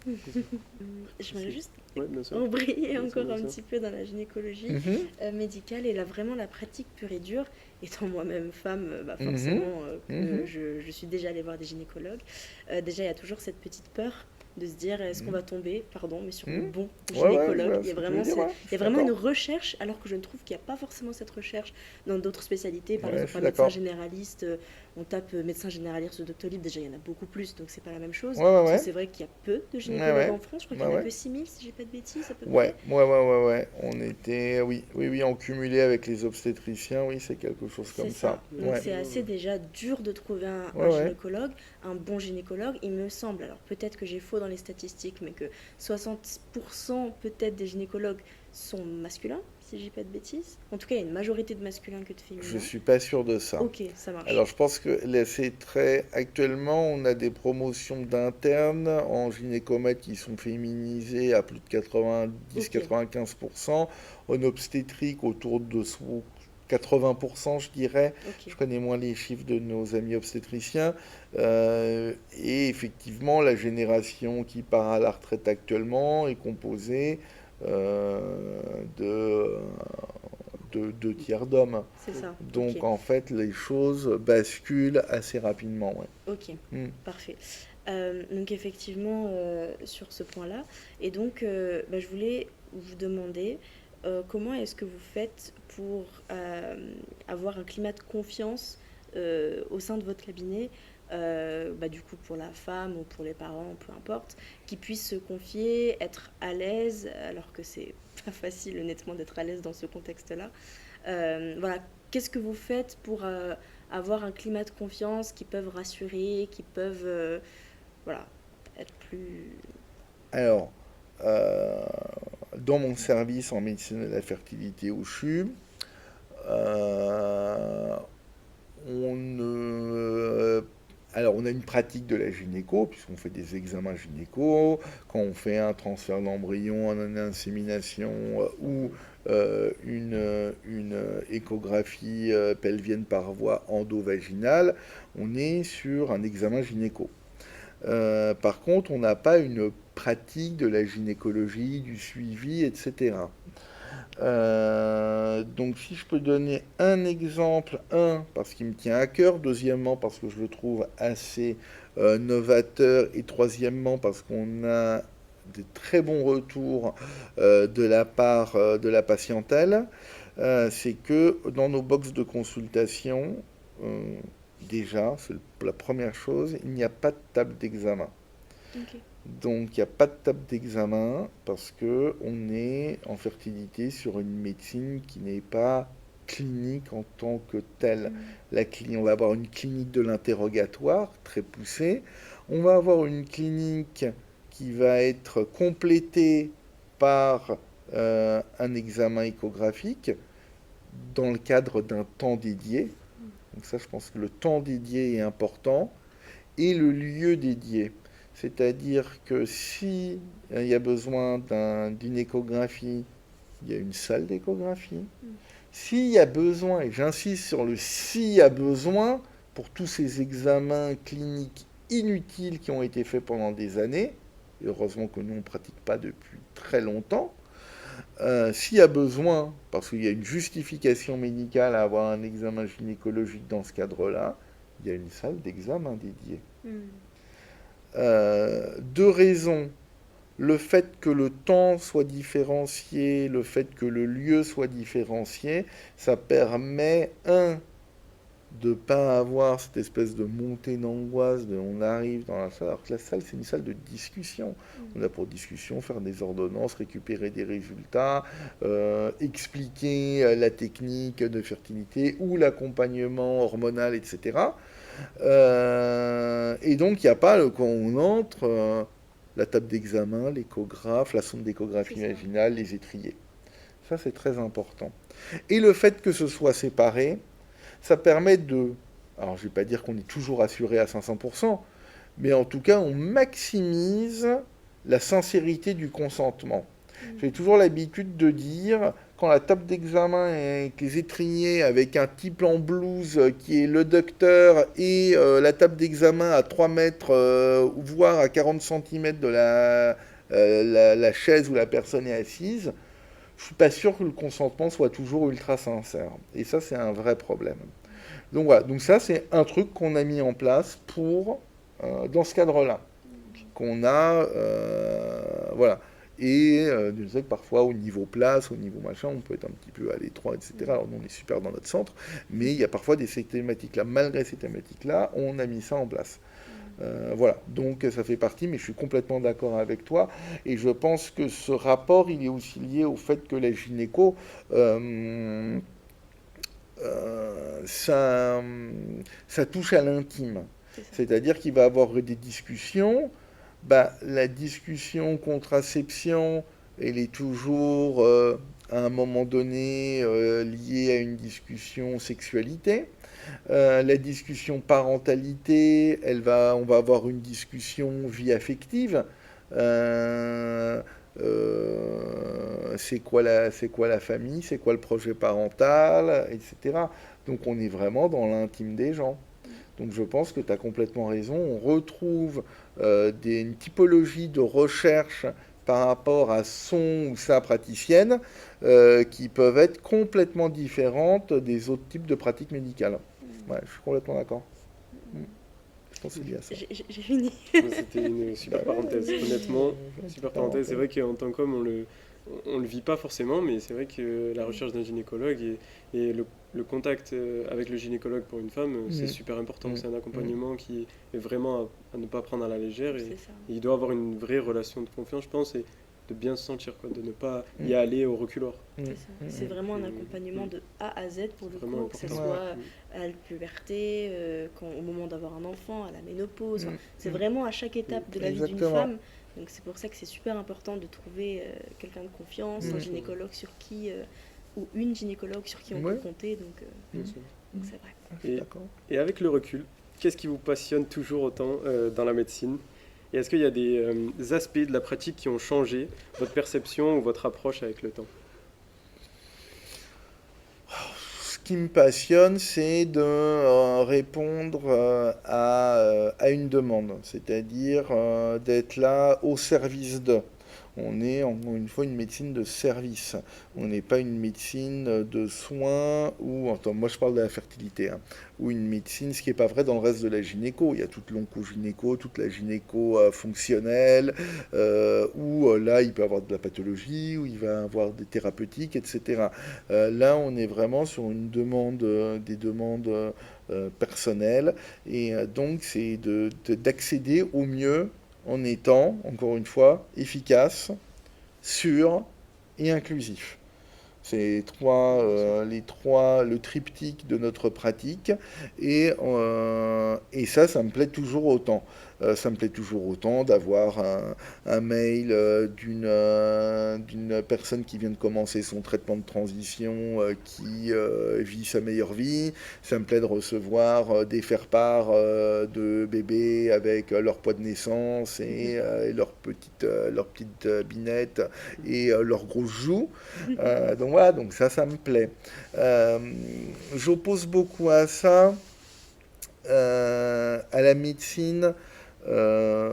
J'aimerais juste Ouais, bien sûr. embrayer Bien sûr, encore bien un sûr. petit peu dans la gynécologie Mhm, médicale et là vraiment la pratique pure et dure. Étant moi-même femme, mhm, forcément que mhm, je suis déjà allée voir des gynécologues. Déjà, il y a toujours cette petite peur de se dire est-ce qu'on va tomber, pardon, mais sur le mhm. bon Ouais, ouais, je gynécologue. vois Il y a ce que tu veux vraiment, dire, ouais, il je y a suis vraiment une d'accord. recherche, alors que je ne trouve qu'il n'y a pas forcément cette recherche dans d'autres spécialités. Par Ouais, je exemple, suis un médecin d'accord. généraliste, on tape médecin généraliste sur Doctolib, déjà il y en a beaucoup plus, donc c'est pas la même chose. Ouais, ouais, Parce que ouais. c'est vrai qu'il y a peu de Ouais, gynécologues ouais. en France, je crois qu'il Ouais, y en a ouais. que 6000 si j'ai pas de bêtises à peu Ouais, près. ouais, ouais, ouais, ouais. On était, oui, oui, oui, en cumulé avec les obstétriciens, oui, c'est quelque chose C'est comme ça. ça. Donc Ouais, c'est Effectivement, assez déjà dur de trouver ouais, un ouais. gynécologue, un bon gynécologue, il me semble. Alors peut-être que j'ai faux dans les statistiques, mais que 60% peut-être des gynécologues sont masculins, si j'ai pas de bêtises. En tout cas, il y a une majorité de masculins que de Je féminins. suis pas sûr de ça. Ok, ça Alors, marche. je pense que là, c'est très. Actuellement, on a des promotions d'internes en gynécomates qui sont féminisées à plus de Ok, 90-95%. En obstétrique, autour de 80%, je dirais. ok. Je connais moins les chiffres de nos amis obstétriciens. Et effectivement, la génération qui part à la retraite actuellement est composée de deux tiers d'hommes. C'est ça. Ok, Donc en fait, les choses basculent assez rapidement. Ouais. ok. Hmm. Parfait. Donc effectivement, sur ce point-là. Et donc, je voulais vous demander comment est-ce que vous faites pour avoir un climat de confiance au sein de votre cabinet, du coup pour la femme ou pour les parents, peu importe, qui puissent se confier, être à l'aise, alors que c'est pas facile honnêtement d'être à l'aise dans ce contexte-là. Voilà, qu'est-ce que vous faites pour avoir un climat de confiance qui peuvent rassurer, qui peuvent voilà, être plus... Alors, euh, dans mon service en médecine de la fertilité au CHU, euh, on ne- alors, on a une pratique de la gynéco, puisqu'on fait des examens gynéco, quand on fait un transfert d'embryon, une insémination ou une échographie pelvienne par voie endovaginale, on est sur un examen gynéco. Par contre, on n'a pas une pratique de la gynécologie, du suivi, etc. Donc si je peux donner un exemple, parce qu'il me tient à cœur, deuxièmement parce que je le trouve assez novateur, et troisièmement parce qu'on a des très bons retours de la part de la patientèle, c'est que dans nos boxes de consultation, euh, déjà, c'est la première chose, il n'y a pas de table d'examen. Ok. Donc il n'y a pas de table d'examen parce que on est en fertilité sur une médecine qui n'est pas clinique en tant que telle. Mm. On va avoir une clinique de l'interrogatoire très poussée. On va avoir une clinique qui va être complétée par un examen échographique dans le cadre d'un temps dédié. Donc ça, je pense que le temps dédié est important et le lieu dédié. C'est-à-dire que si il y a besoin d'une échographie, il y a une salle d'échographie. Mm. S'il y a besoin, et j'insiste sur le s'il y a besoin, pour tous ces examens cliniques inutiles qui ont été faits pendant des années, et heureusement que nous on ne pratique pas depuis très longtemps, s'il y a besoin, parce qu'il y a une justification médicale à avoir un examen gynécologique dans ce cadre-là, il y a une salle d'examen dédiée. Mm. Deux raisons. Le fait que le temps soit différencié, le fait que le lieu soit différencié, ça permet, de ne pas avoir cette espèce de montée d'angoisse de on arrive dans la salle, alors que la salle, c'est une salle de discussion. On a pour discussion faire des ordonnances, récupérer des résultats, expliquer la technique de fertilité ou l'accompagnement hormonal, etc. Et donc, il n'y a pas, quand on entre, la table d'examen, l'échographe, la sonde d'échographie C'est ça. vaginale, les étriers. Ça, c'est très important. Et le fait que ce soit séparé, ça permet de... Alors, je ne vais pas dire qu'on est toujours assuré à 500%, mais en tout cas, on maximise la sincérité du consentement. Mm. J'ai toujours l'habitude de dire, quand la table d'examen est avec les étriers, avec un type en blouse qui est le docteur, et la table d'examen à 3 mètres, voire à 40 centimètres de la chaise où la personne est assise, je suis pas sûr que le consentement soit toujours ultra sincère. Et ça, c'est un vrai problème. Donc voilà, donc ça, c'est un truc qu'on a mis en place pour, dans ce cadre-là, qu'on a, voilà. Et je sais que parfois, au niveau place, au niveau machin, on peut être un petit peu à l'étroit, etc. Alors nous, on est super dans notre centre, mais il y a parfois ces thématiques-là. Malgré ces thématiques-là, on a mis ça en place. Voilà, donc ça fait partie, mais je suis complètement d'accord avec toi. Et je pense que ce rapport, il est aussi lié au fait que la gynéco, euh, ça, ça touche à l'intime. C'est ça. C'est-à-dire qu'il va y avoir des discussions. Bah, la discussion contraception, elle est toujours à un moment donné liée à une discussion sexualité. La discussion parentalité, on va avoir une discussion vie affective. Euh, c'est quoi la famille, c'est quoi le projet parental, etc. Donc on est vraiment dans l'intime des gens. Donc je pense que tu as complètement raison. On retrouve une typologie de recherche par rapport à son ou sa praticienne qui peuvent être complètement différentes des autres types de pratiques médicales. Mm. Ouais, je suis complètement d'accord. Mm. Mm. Je pense que c'est bien ça. J'ai fini. C'était une super Bah ouais, parenthèse. Honnêtement, super parenthèse. C'est vrai qu'en tant qu'homme, on le vit pas forcément, mais c'est vrai que la recherche d'un gynécologue et le contact avec le gynécologue pour une femme, c'est Mm. super important. Mm. C'est un Mm. accompagnement qui est vraiment à ne pas prendre à la légère et C'est ça. il doit avoir une vraie relation de confiance, je pense, et de bien se sentir, quoi, de ne pas y Mm. aller au reculoir. Mm. C'est ça. Mm. C'est vraiment un Et- accompagnement mm. de A à Z pour le Vraiment coup, que ce important. Ouais. soit à la puberté, au moment d'avoir un enfant, à la ménopause. Enfin, Mm. c'est Mm. vraiment à chaque étape de la vie d'une Exactement. femme Donc c'est pour ça que c'est super important de trouver quelqu'un de confiance, un gynécologue sur qui, ou une gynécologue sur qui on peut compter. Bien sûr. Donc c'est vrai. Je suis d'accord. Et avec le recul, qu'est-ce qui vous passionne toujours autant dans la médecine? Et est-ce qu'il y a des aspects de la pratique qui ont changé votre perception ou votre approche avec le temps? Ce qui me passionne, c'est de répondre à une demande, c'est-à-dire d'être là au service de. On est encore une fois une médecine de service. On n'est pas une médecine de soins ou, attends, moi je parle de la fertilité, hein, ou une médecine, ce qui n'est pas vrai dans le reste de la gynéco. Il y a toute l'oncogynéco, toute la gynéco fonctionnelle, où là il peut y avoir de la pathologie, où il va y avoir des thérapeutiques, etc. Là on est vraiment sur une demande, des demandes personnelles, et donc c'est d'accéder au mieux en étant, encore une fois, efficace, sûr et inclusif. C'est le triptyque de notre pratique, et ça me plaît toujours autant. Ça me plaît toujours autant d'avoir un mail d'une personne qui vient de commencer son traitement de transition, qui vit sa meilleure vie. Ça me plaît de recevoir des faire-part de bébés avec leur poids de naissance et leur petite binette et leurs grosses joues. Donc voilà, donc ça me plaît. J'oppose beaucoup à ça, à la médecine, on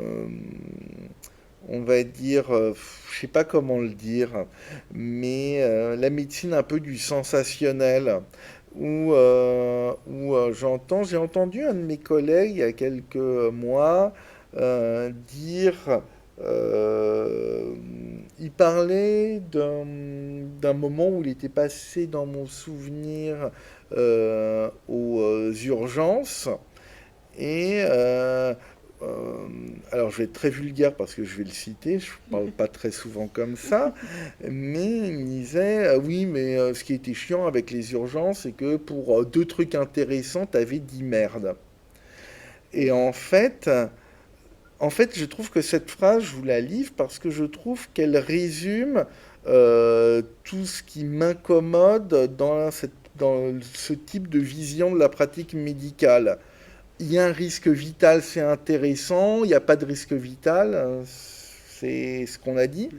va dire, je sais pas comment le dire, mais la médecine un peu du sensationnel, où j'ai entendu un de mes collègues il y a quelques mois dire, euh, il parlait d'un moment où il était passé dans mon souvenir aux urgences. Et alors je vais être très vulgaire parce que je vais le citer, je ne parle pas très souvent comme ça, mais il me disait, oui, mais ce qui était chiant avec les urgences, c'est que pour deux trucs intéressants, t'avais dit merde. Et en fait, je trouve que cette phrase, je vous la livre parce que je trouve qu'elle résume tout ce qui m'incommode dans ce type de vision de la pratique médicale. Il y a un risque vital, c'est intéressant. Il n'y a pas de risque vital, c'est ce qu'on a dit.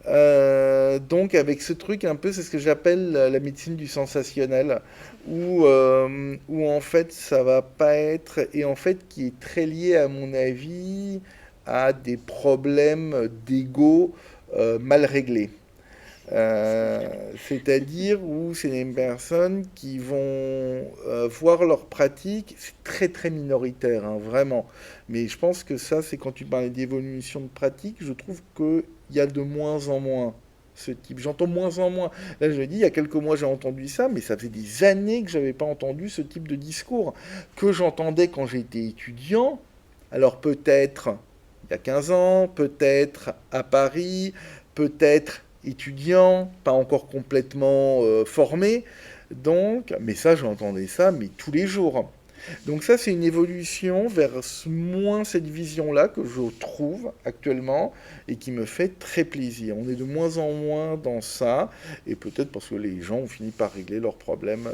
Donc avec ce truc un peu, c'est ce que j'appelle la médecine du sensationnel, où en fait ça va pas être, et en fait qui est très lié à mon avis à des problèmes d'ego mal réglés. C'est-à-dire où c'est des personnes qui vont voir leur pratique, c'est très très minoritaire, hein, vraiment. Mais je pense que ça, c'est quand tu parlais d'évolution de pratique, je trouve qu'il y a de moins en moins ce type. J'entends moins en moins. Là, je dis, il y a quelques mois, j'ai entendu ça, mais ça faisait des années que j'avais pas entendu ce type de discours que j'entendais quand j'étais étudiant. Alors peut-être il y a 15 ans, peut-être à Paris, peut-être étudiant, pas encore complètement formé. Donc, mais ça, j'entendais ça, mais tous les jours. Donc ça, c'est une évolution vers moins cette vision-là que je trouve actuellement et qui me fait très plaisir. On est de moins en moins dans ça, et peut-être parce que les gens ont fini par régler leurs problèmes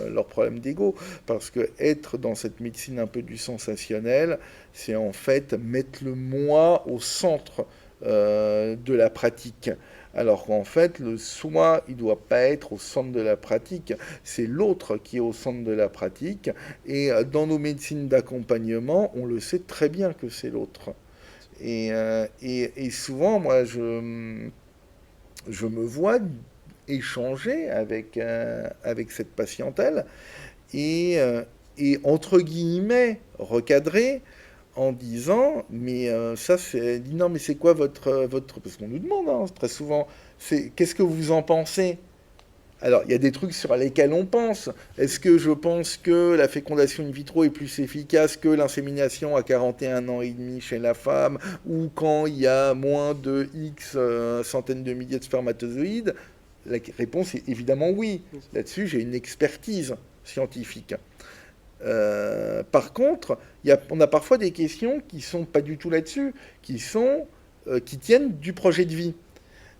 d'ego. Parce que être dans cette médecine un peu du sensationnel, c'est en fait mettre le moi au centre de la pratique. Alors qu'en fait, le soi, il ne doit pas être au centre de la pratique, c'est l'autre qui est au centre de la pratique. Et dans nos médecines d'accompagnement, on le sait très bien que c'est l'autre. Et souvent, moi, je me vois échanger avec cette patientèle et entre guillemets, recadrer en disant, mais ça c'est, dit non mais c'est quoi votre, parce qu'on nous demande hein, très souvent, c'est qu'est-ce que vous en pensez? Alors il y a des trucs sur lesquels on pense. Est-ce que je pense que la fécondation in vitro est plus efficace que l'insémination à 41 ans et demi chez la femme, ou quand il y a moins de X centaines de milliers de spermatozoïdes? La réponse est évidemment oui. Là-dessus j'ai une expertise scientifique. Par contre, on a parfois des questions qui sont pas du tout là-dessus, qui sont qui tiennent du projet de vie.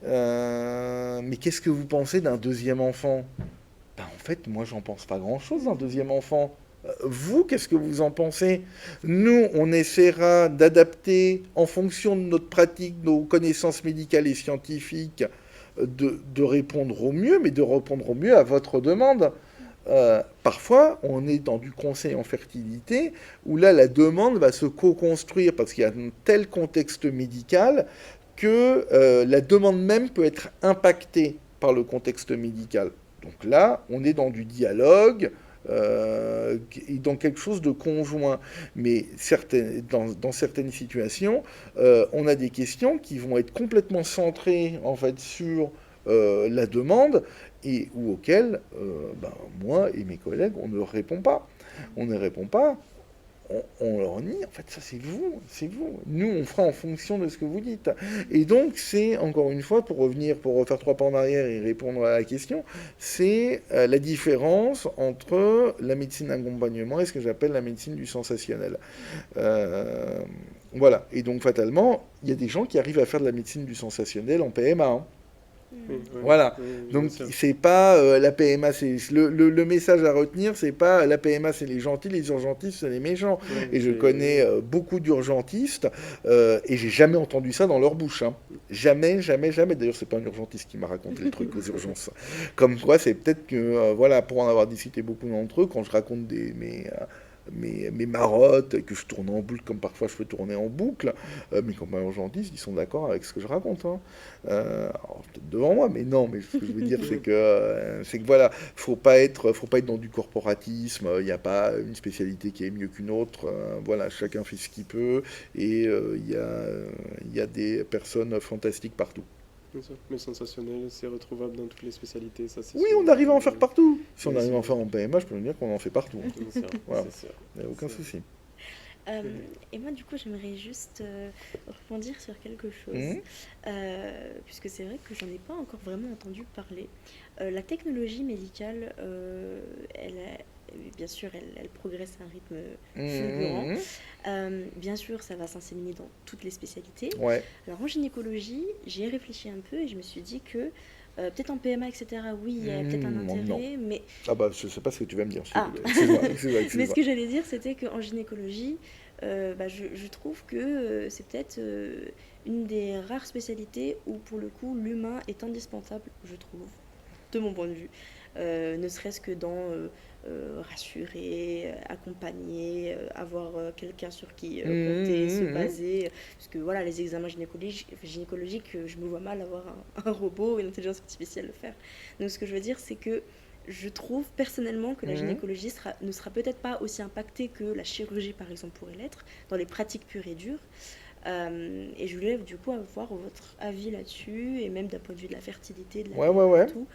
Mais qu'est-ce que vous pensez d'un deuxième enfant? Ben, en fait, moi, j'en pense pas grand-chose d'un deuxième enfant. Vous, qu'est-ce que vous en pensez? Nous, on essaiera d'adapter en fonction de notre pratique, nos connaissances médicales et scientifiques, de répondre au mieux, mais de répondre au mieux à votre demande. Parfois, on est dans du conseil en fertilité, où là, la demande va se co-construire parce qu'il y a un tel contexte médical que la demande même peut être impactée par le contexte médical. Donc là, on est dans du dialogue et dans quelque chose de conjoint. Mais dans certaines situations, on a des questions qui vont être complètement centrées en fait sur la demande et ou auxquelles ben, moi et mes collègues, on ne répond pas. On ne répond pas. On leur nie, en fait, ça c'est vous, c'est vous. Nous, on fera en fonction de ce que vous dites. Et donc, c'est, encore une fois, pour revenir, pour refaire 3 pas en arrière et répondre à la question, c'est la différence entre la médecine d'accompagnement et ce que j'appelle la médecine du sensationnel. Euh, voilà. Et donc, fatalement, il y a des gens qui arrivent à faire de la médecine du sensationnel en PMA. Hein. Oui, Voilà. oui, Donc, bien sûr. c'est pas la PMA, c'est le message à retenir, c'est pas la PMA, c'est les gentils, les urgentistes, c'est les méchants. Oui, Et je connais beaucoup d'urgentistes et j'ai jamais entendu ça dans leur bouche. Hein. Jamais, jamais, jamais. D'ailleurs, c'est pas un urgentiste qui m'a raconté les trucs aux urgences. Comme quoi, c'est peut-être que, voilà, pour en avoir discuté beaucoup d'entre eux, quand je raconte mes marottes, et que je tourne en boucle comme parfois je peux tourner en boucle, mes copains urgentistes, ils sont d'accord avec ce que je raconte. Hein. Alors, peut-être devant moi, mais non, mais ce que je veux dire, c'est que voilà, faut pas être dans du corporatisme, il n'y a pas une spécialité qui est mieux qu'une autre, voilà, chacun fait ce qu'il peut, et il y a des personnes fantastiques partout. Bien sûr. Mais sensationnel, c'est retrouvable dans toutes les spécialités, ça c'est Oui, sûr. on arrive à en faire partout. Si on Oui, arrive à en c'est faire en PMA, je peux vous dire qu'on en fait partout. bien sûr, Voilà, c'est sûr. il n'y a aucun C'est- souci. Euh, et moi, du coup, j'aimerais juste rebondir sur quelque chose, Mhm. puisque c'est vrai que j'en ai pas encore vraiment entendu parler. La technologie médicale, bien sûr, elle progresse à un rythme fulgurant. Mhm. Bien sûr, ça va s'inséminer dans toutes les spécialités. Ouais. Alors en gynécologie, j'y ai réfléchi un peu et je me suis dit que peut-être en PMA, etc., oui, il y a peut-être un Non. intérêt, mais Ah bah, je sais pas ce que tu vas me dire. ah. Excuse-moi, excuse-moi, Mais ce excuse-moi. que j'allais dire, c'était qu'en gynécologie, je trouve que c'est peut-être une des rares spécialités où, pour le coup, l'humain est indispensable, je trouve, de mon point de vue. Ne serait-ce que dans rassurer, accompagner, avoir quelqu'un sur qui compter, se Mhm. baser. Parce que voilà, les examens gynécologiques, je me vois mal avoir un robot, une intelligence artificielle le faire. Donc ce que je veux dire, c'est que je trouve personnellement que la Mhm. gynécologie ne sera peut-être pas aussi impactée que la chirurgie, par exemple, pourrait l'être, dans les pratiques pures et dures. Et je voulais du coup avoir votre avis là-dessus, et même d'un point de vue de la fertilité, de la Ouais, ouais, PMA et ouais. tout.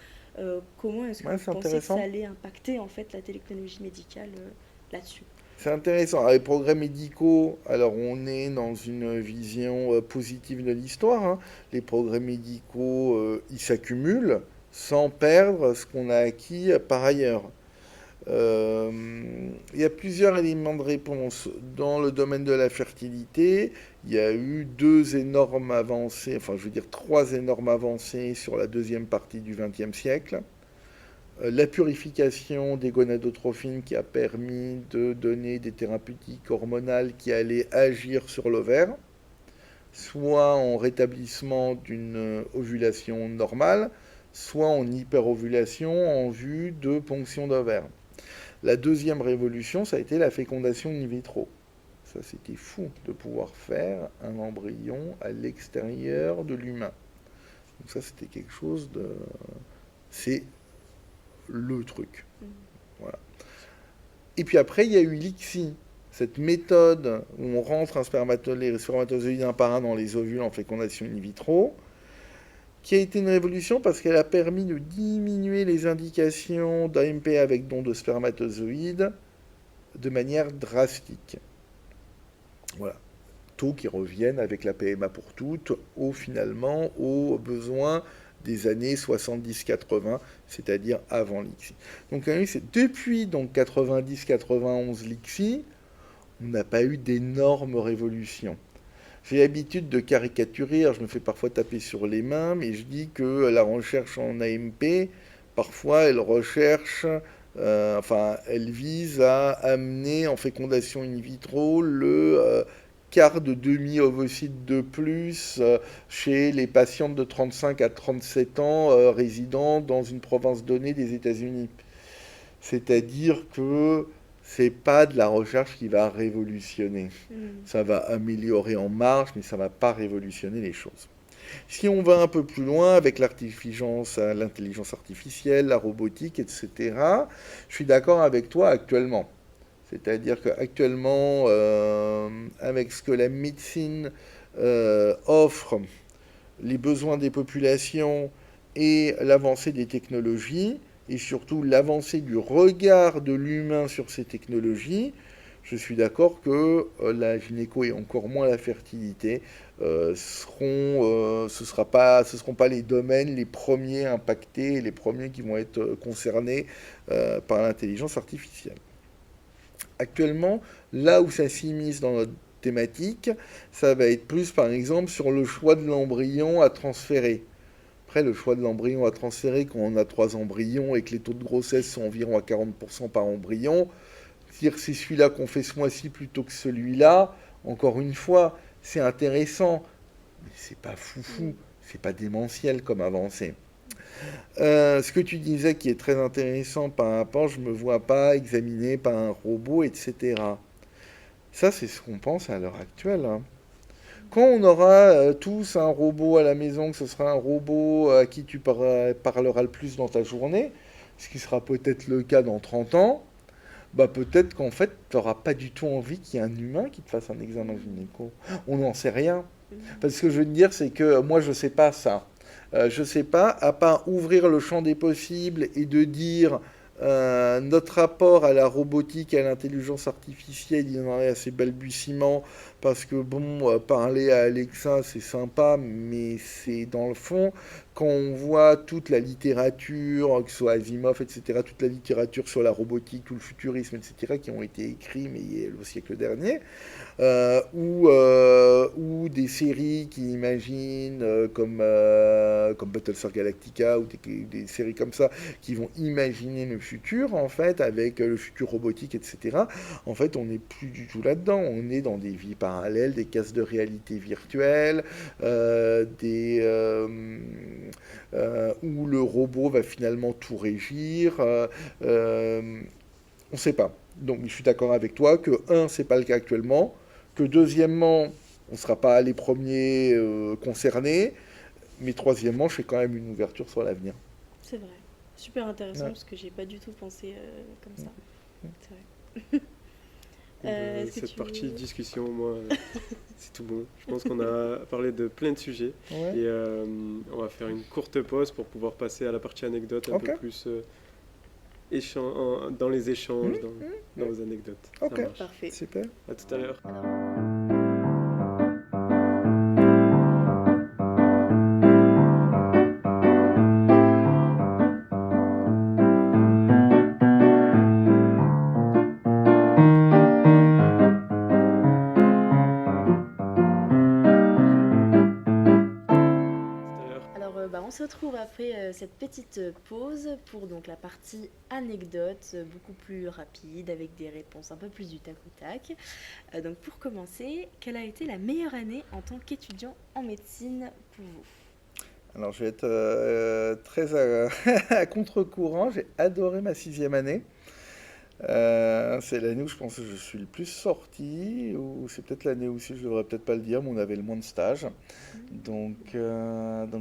Comment est-ce que Ouais, vous c'est pensez que ça intéressant. allait impacter en fait la technologie médicale là-dessus? C'est intéressant. Alors, les progrès médicaux, alors on est dans une vision positive de l'histoire. Hein. Les progrès médicaux, ils s'accumulent sans perdre ce qu'on a acquis par ailleurs. Euh, il y a plusieurs éléments de réponse. Dans le domaine de la fertilité, il y a eu 2 énormes avancées, enfin je veux dire 3 énormes avancées sur la deuxième partie du XXe siècle. La purification des gonadotrophines qui a permis de donner des thérapeutiques hormonales qui allaient agir sur l'ovaire, soit en rétablissement d'une ovulation normale, soit en hyperovulation en vue de ponction d'ovaire. La deuxième révolution, ça a été la fécondation in vitro. Ça, c'était fou de pouvoir faire un embryon à l'extérieur de l'humain. Donc ça, c'était quelque chose de... C'est le truc. Voilà. Et puis après, il y a eu l'ICSI, cette méthode où on rentre les spermatozoïdes un par un dans les ovules en fécondation in vitro, qui a été une révolution parce qu'elle a permis de diminuer les indications d'AMP avec don de spermatozoïdes de manière drastique. Voilà. Taux qui reviennent avec la PMA pour toutes finalement aux besoins des années 70-80, c'est-à-dire avant l'ICSI. Donc depuis 90-91 l'ICSI, on n'a pas eu d'énormes révolutions. J'ai l'habitude de caricaturer, alors je me fais parfois taper sur les mains, mais je dis que la recherche en AMP, parfois elle recherche, enfin elle vise à amener en fécondation in vitro le quart de demi-ovocyte de plus chez les patientes de 35 à 37 ans résidant dans une province donnée des États-Unis. C'est-à-dire que c'est pas de la recherche qui va révolutionner. Mm. Ça va améliorer en marge, mais ça va pas révolutionner les choses. Si on va un peu plus loin avec l'intelligence artificielle, la robotique, etc., je suis d'accord avec toi actuellement. C'est-à-dire qu'actuellement, avec ce que la médecine offre, les besoins des populations et l'avancée des technologies, et surtout l'avancée du regard de l'humain sur ces technologies, je suis d'accord que la gynéco et encore moins la fertilité ce seront pas les domaines les premiers impactés, les premiers qui vont être concernés par l'intelligence artificielle. Actuellement, là où ça s'immisce dans notre thématique, ça va être plus par exemple sur le choix de l'embryon à transférer. Après, le choix de l'embryon à transférer, quand on a 3 embryons et que les taux de grossesse sont environ à 40% par embryon, dire c'est celui-là qu'on fait ce mois-ci plutôt que celui-là, encore une fois, c'est intéressant, mais c'est pas foufou, c'est pas démentiel comme avancée. Ce que tu disais qui est très intéressant par rapport, je me vois pas examiné par un robot, etc. Ça, c'est ce qu'on pense à l'heure actuelle, hein. Quand on aura tous un robot à la maison, que ce sera un robot à qui tu parleras le plus dans ta journée, ce qui sera peut-être le cas dans 30 ans, bah peut-être qu'en fait, tu n'auras pas du tout envie qu'il y ait un humain qui te fasse un examen gynéco. On n'en sait rien. Mm. Parce que ce que je veux te dire, c'est que moi, je ne sais pas ça. Je ne sais pas, à part ouvrir le champ des possibles et de dire notre rapport à la robotique et à l'intelligence artificielle, il y en a assez balbutiements, parce que bon, parler à Alexa, c'est sympa, mais c'est dans le fond, quand on voit toute la littérature, que ce soit Asimov, etc., toute la littérature sur la robotique, tout le futurisme, etc., qui ont été écrits, mais au siècle dernier, ou des séries qui imaginent, comme Battlestar Galactica, ou des séries comme ça, qui vont imaginer le futur, en fait, avec le futur robotique, etc. En fait, on n'est plus du tout là-dedans. On est dans des vies parallèles, des cases de réalité virtuelle, où le robot va finalement tout régir. On ne sait pas. Donc, je suis d'accord avec toi que, un, c'est pas le cas actuellement, que deuxièmement, on ne sera pas les premiers concernés, mais troisièmement, je fais quand même une ouverture sur l'avenir. C'est vrai. Super intéressant Ouais. parce que j'ai pas du tout pensé comme ça. Mm. C'est vrai. Est-ce que Cette tu partie veux... discussion, moi, c'est tout bon. Je pense qu'on a parlé de plein de sujets Ouais. et on va faire une courte pause pour pouvoir passer à la partie anecdote un Ok. peu plus dans les échanges, dans mm. vos anecdotes. Ok. Ça marche. Parfait. Super. À tout à l'heure. Tout à l'heure. Alors, on se retrouve après cette petite pause pour donc la partie anecdote, beaucoup plus rapide, avec des réponses un peu plus du tac au tac. Donc, pour commencer, quelle a été la meilleure année en tant qu'étudiant en médecine pour vous? Alors, je vais être très à contre-courant. J'ai adoré ma 6e année. C'est l'année où je pense que je suis le plus sorti, ou c'est peut-être l'année aussi, je devrais peut-être pas le dire, mais on avait le moins de stages. Donc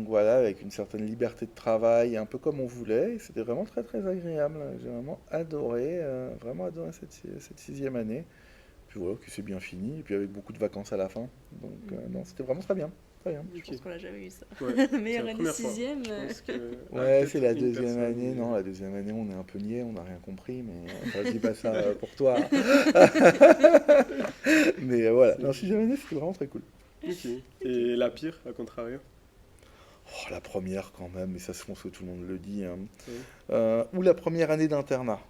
voilà, avec une certaine liberté de travail, un peu comme on voulait, et c'était vraiment très très agréable. J'ai vraiment adoré cette 6e année. Puis voilà, que c'est bien fini, et puis avec beaucoup de vacances à la fin. Donc non, c'était vraiment très bien. Très bien. Je Ok. pense qu'on l'a jamais eu ça. Ouais, c'est Meilleure la année première fois. sixième. Je pense que Ouais, peut-être c'est la une deuxième personne, année. mais- Non, la deuxième année, on est un peu niais, on n'a rien compris, mais enfin, je dis pas ça pour toi. Mais voilà, C'est- non, 6e année, c'était vraiment très cool. Ok. Et la pire, à contrario? Oh, la première quand même, mais ça, je pense que tout le monde le dit, hein. Ouais. Ou la première année d'internat.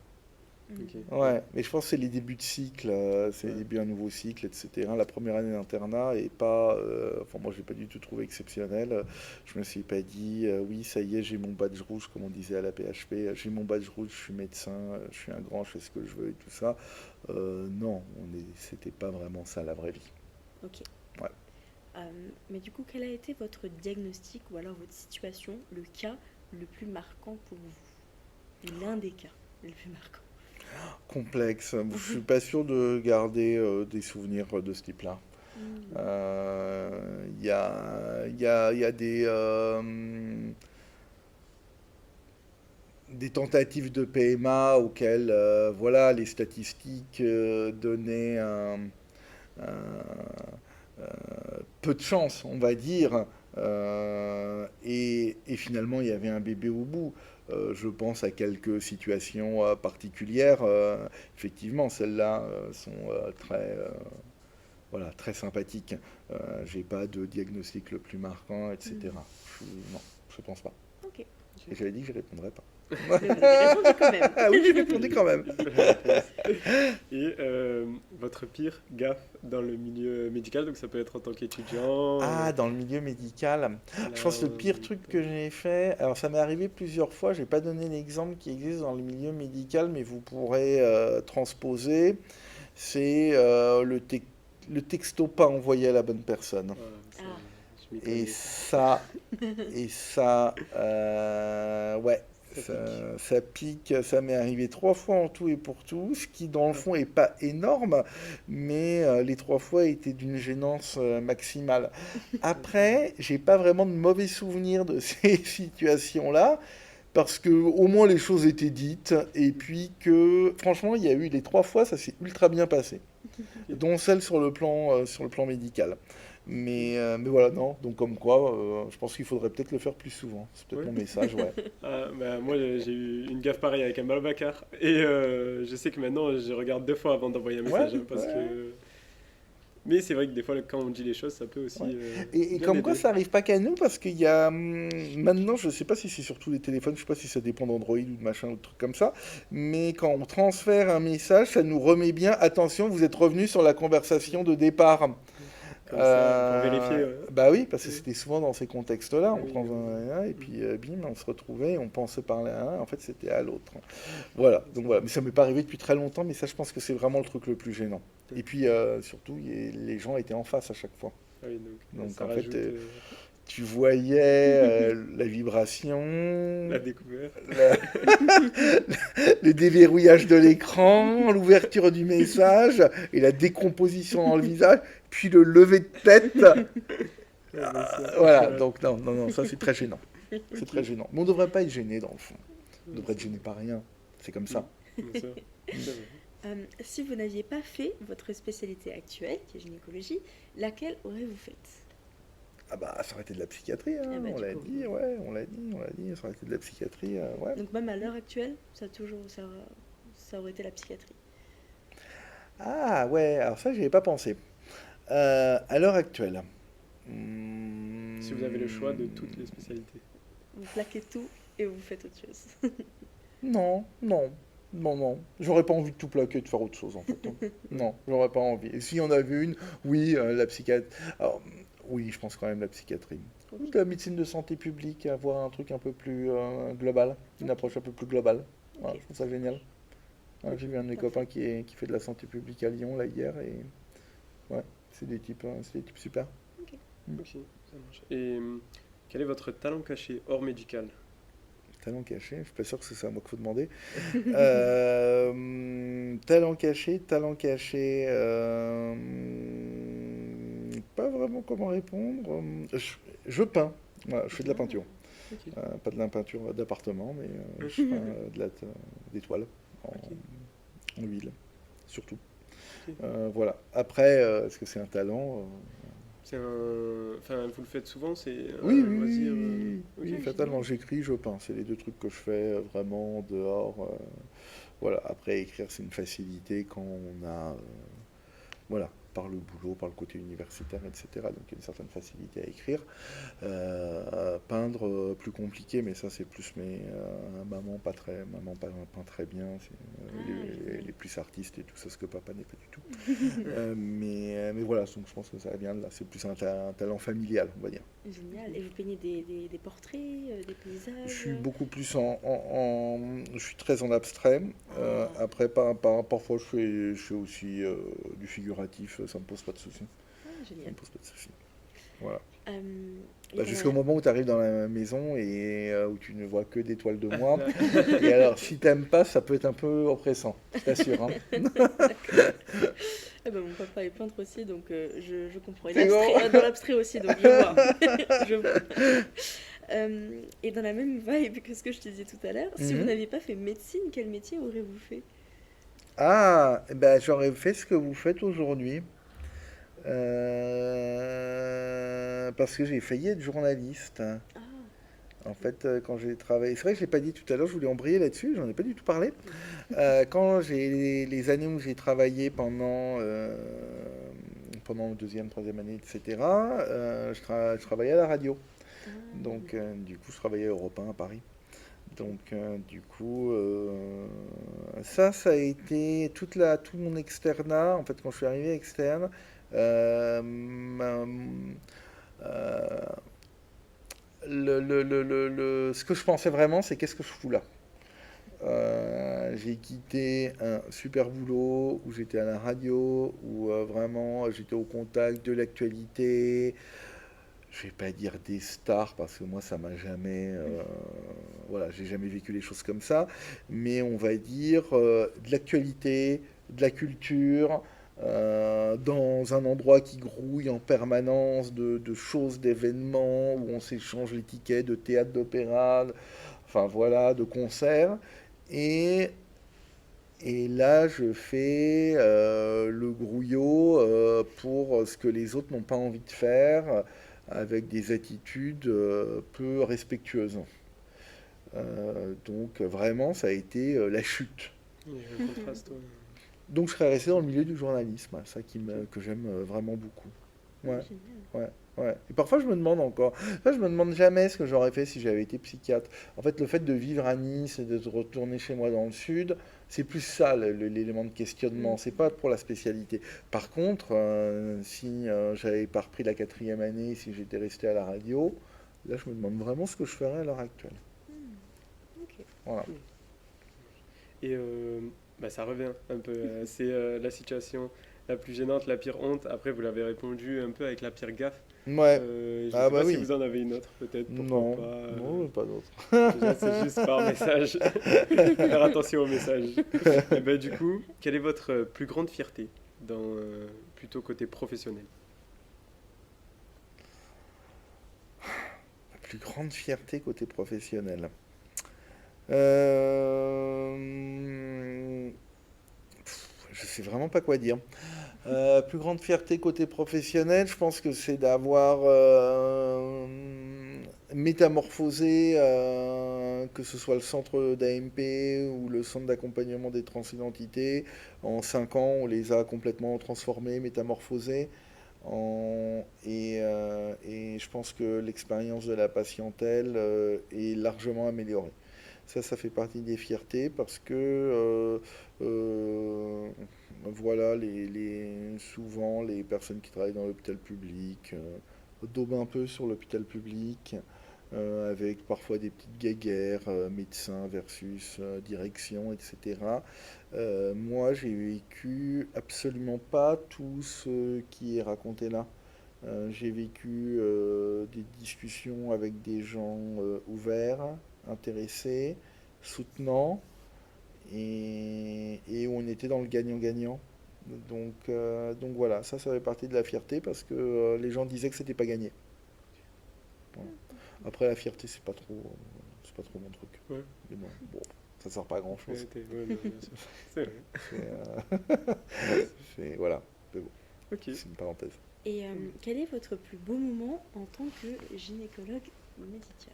Ok. Ouais, mais je pense que c'est les débuts de cycle, c'est les Ouais. débuts d'un nouveau cycle, etc. La première année d'internat est pas, enfin moi je l'ai pas du tout trouvé exceptionnel. Je me suis pas dit, oui ça y est j'ai mon badge rouge comme on disait à la PHP, j'ai mon badge rouge, je suis médecin, je suis un grand, je fais ce que je veux et tout ça. Non, c'était pas vraiment ça la vraie vie. Ok. Ouais. Mais du coup, quel a été votre diagnostic ou alors votre situation, le cas le plus marquant pour vous? Ou l'un des cas les plus marquants. Complexe. Je suis pas sûr de garder des souvenirs de ce type-là. Hmm. Il y a des tentatives de PMA auxquelles voilà, les statistiques donnaient peu de chance, on va dire. Et finalement, il y avait un bébé au bout. Je pense à quelques situations particulières. Effectivement, celles-là sont voilà, très sympathiques. J'ai pas de diagnostic le plus marquant, Hmm. etc. Non, je pense pas. Ok. Et j'avais dit que je répondrais pas. Mais vous avez répondu quand même. Ah oui, je répondais quand même. Une belle réponse. Et votre pire gaffe dans le milieu médical, donc ça peut être en tant qu'étudiant, Ah, dans le milieu médical. Je pense que le là, pire truc que j'ai fait, alors ça m'est arrivé plusieurs fois, j'ai pas donné l'exemple qui existe dans le milieu médical, mais vous pourrez transposer, c'est le texto pas envoyé à la bonne personne. voilà, ça, Ah. je m'y Et connais, ça. ça, ouais, Ça pique. ça pique, ça m'est arrivé 3 fois en tout et pour tout, ce qui dans le fond est pas énorme, mais les 3 fois étaient d'une gênance maximale. Après, j'ai pas vraiment de mauvais souvenirs de ces situations-là, parce que au moins les choses étaient dites, et puis que franchement, il y a eu les 3 fois, ça s'est ultra bien passé, Ok. dont celle sur le plan médical. Mais voilà, non, donc comme quoi, je pense qu'il faudrait peut-être le faire plus souvent. C'est peut-être Ouais. mon message, ouais. Ah, bah, moi, j'ai eu une gaffe pareille avec un Malbacar. Et je sais que maintenant, je regarde 2 fois avant d'envoyer un Ouais, message, hein, parce ouais, que... Mais c'est vrai que des fois, quand on dit les choses, ça peut ouais. aussi Et bien comme quoi, aider. ça arrive pas qu'à nous, parce qu'il y a maintenant, je sais pas si c'est sur tous les téléphones, je sais pas si ça dépend d'Android ou de machin ou de trucs comme ça, mais quand on transfère un message, ça nous remet bien, attention, vous êtes revenu sur la conversation de départ. Comme ça, pour vérifier. Bah oui, parce que Ouais. c'était souvent dans ces contextes-là, Ah on oui, prend un et puis bim, on se retrouvait, on pensait parler à un, en fait c'était à l'autre. Voilà, donc ça- voilà, mais ça m'est pas arrivé depuis très longtemps, mais ça je pense que c'est vraiment le truc le plus gênant. ouais. Et puis surtout, les gens étaient en face à chaque fois. Ah oui, donc Donc ça en fait, rajoute tu voyais la vibration, la découverte. la- le déverrouillage de l'écran, l'ouverture du message et la décomposition dans le visage, puis le lever de tête. Ouais, bien sûr. Voilà, donc non, non, non, ça c'est très gênant. C'est Ok. très gênant. Mais on ne devrait pas être gêné dans le fond. On Ouais, devrait être gêné par rien. C'est comme Mm, ça. bien sûr. C'est vrai. Si vous n'aviez pas fait votre spécialité actuelle, qui est gynécologie, laquelle aurez-vous faite? Ah bah ça aurait été de la psychiatrie, hein, Ah bah on du l'a coup. dit, ouais, on l'a dit, ça aurait été de la psychiatrie, ouais. Donc même à l'heure actuelle, ça aurait été la psychiatrie. Ah ouais, alors ça j'y avais pas pensé. À l'heure actuelle. Si vous avez le choix de hmm, toutes les spécialités. Vous plaquez tout et vous faites autre chose. Non, non, non, non. J'aurais pas envie de tout plaquer et de faire autre chose en fait, hein. Non, j'aurais pas envie. Et s'il y en avait une, oui, la psychiatrie. Alors, oui, je pense quand même la psychiatrie. Ou Ok, de la médecine de santé publique, avoir un truc un peu plus global, une ok, approche un peu plus globale. Voilà, ok, je trouve ça génial. Ouais, Ok. j'ai vu un de mes parfait. copains qui fait de la santé publique à Lyon là hier et ouais, c'est des types super. Ok. Mm. Ok, ça marche. Et quel est votre talent caché hors médical? Talent caché, je suis pas sûr que c'est ça à moi qu'il faut demander. Talent caché, pas vraiment comment répondre. Je peins, voilà, je fais de la peinture. Ah, ok, Pas de la peinture d'appartement, mais je peins des toiles ok, en huile, surtout. ok. Voilà. Après, est-ce que c'est un talent? C'est un... Enfin, vous le faites souvent, c'est Oui, un oui, oui, loisir. oui, Ok, oui, fatalement, j'écris, je peins. C'est les deux trucs que je fais vraiment dehors. Voilà. Après, écrire, c'est une facilité quand on a, voilà, par le boulot, par le côté universitaire, etc. Donc il y a une certaine facilité à écrire. Peindre, plus compliqué, mais ça c'est plus mes maman peint très bien, Ah, les génial. plus artistes et tout ça, ce que papa n'est pas du tout. Mais voilà, donc je pense que ça vient de là, c'est plus un talent familial, on va dire. Génial. Et vous peignez des portraits, des Je paysages? suis beaucoup plus je suis très en abstrait. Ah, Après, parfois je fais aussi du figuratif, ça me pose pas de soucis. ah, Ça me génial. pose pas de soucis. Voilà. Et dans Jusqu'au la... moment où tu arrives dans la maison et où tu ne vois que des toiles de moi. Et alors, si t'aimes pas, ça peut être un peu oppressant, je t'assure, hein. D'accord. Eh ben, mon papa est peintre aussi, donc je comprends. Et C'est bon. dans l'abstrait aussi, donc je vois. Je vois. Et dans la même vibe que ce que je te disais tout à l'heure, si vous Mhm. n'aviez pas fait médecine, quel métier aurez-vous fait? Ah, eh ben, j'aurais fait ce que vous faites aujourd'hui. Parce que j'ai failli être journaliste. Ah, En fait, quand j'ai travaillé, c'est vrai que je l'ai pas dit tout à l'heure, je voulais embrayer là-dessus, j'en ai pas du tout parlé. Quand j'ai les années où j'ai travaillé pendant le deuxième, troisième année, etc., je travaillais à la radio. ah, Donc, du coup, je travaillais à Europe 1 à Paris. Donc, du coup, ça a été tout mon externat. En fait, quand je suis arrivé externe, euh, ce que je pensais vraiment, c'est qu'est-ce que je fous là? J'ai quitté un super boulot où j'étais à la radio, où vraiment j'étais au contact de l'actualité. Je vais pas dire des stars parce que moi ça m'a jamais, voilà, j'ai jamais vécu les choses comme ça. Mais on va dire de l'actualité, de la culture, dans un endroit qui grouille en permanence de choses, d'événements où on s'échange les tickets de théâtre, d'opéra, enfin voilà, de concerts. Et, et là, je fais le grouillot pour ce que les autres n'ont pas envie de faire, avec des attitudes peu respectueuses. Donc vraiment, ça a été la chute. Il y a un contraste, ouais. Donc je serais resté dans le milieu du journalisme, ça ok. que j'aime vraiment beaucoup. Ah, Ouais. génial. Ouais, ouais. Et parfois, je me demande encore. Enfin, je me demande jamais ce que j'aurais fait si j'avais été psychiatre. En fait, le fait de vivre à Nice et de retourner chez moi dans le sud, c'est plus ça l'élément de questionnement. Mm. C'est pas pour la spécialité. Par contre, si j'avais pas repris la quatrième année, si j'étais resté à la radio, là, je me demande vraiment ce que je ferais à l'heure actuelle. Mm. Ok. Voilà. Cool. Et bah, ça revient un peu. C'est la situation la plus gênante, la pire honte. Après, vous l'avez répondu un peu avec la pire gaffe. Ouais. Je ne Ah sais bah pas si oui. vous en avez une autre, peut-être, pourquoi Non. pas. Non, pas d'autre. Déjà, c'est juste par message. Faire attention aux messages. Et ben, du coup, quelle est votre plus grande fierté dans plutôt côté professionnel? La plus grande fierté côté professionnel. Euh... Je sais vraiment pas quoi dire. Plus grande fierté côté professionnel, je pense que c'est d'avoir métamorphosé, que ce soit le centre d'AMP ou le centre d'accompagnement des transidentités. En 5 ans, on les a complètement transformés, métamorphosés. Et je pense que l'expérience de la patientèle est largement améliorée. Ça fait partie des fiertés parce que voilà, souvent les personnes qui travaillent dans l'hôpital public daubent un peu sur l'hôpital public avec parfois des petites guéguerres, médecins versus direction, etc. Moi, j'ai vécu absolument pas tout ce qui est raconté là. J'ai vécu des discussions avec des gens ouverts, intéressés, soutenants, et où on était dans le gagnant-gagnant. Donc voilà, ça fait partie de la fierté parce que les gens disaient que c'était pas gagné. Voilà. Après la fierté, c'est pas trop mon truc. Ouais, Mais bon, ça sert pas à grand chose. ouais, non, bien sûr. C'est vrai. Voilà, mais bon, Ok. c'est une parenthèse. Et quel est votre plus beau moment en tant que gynécologue médical?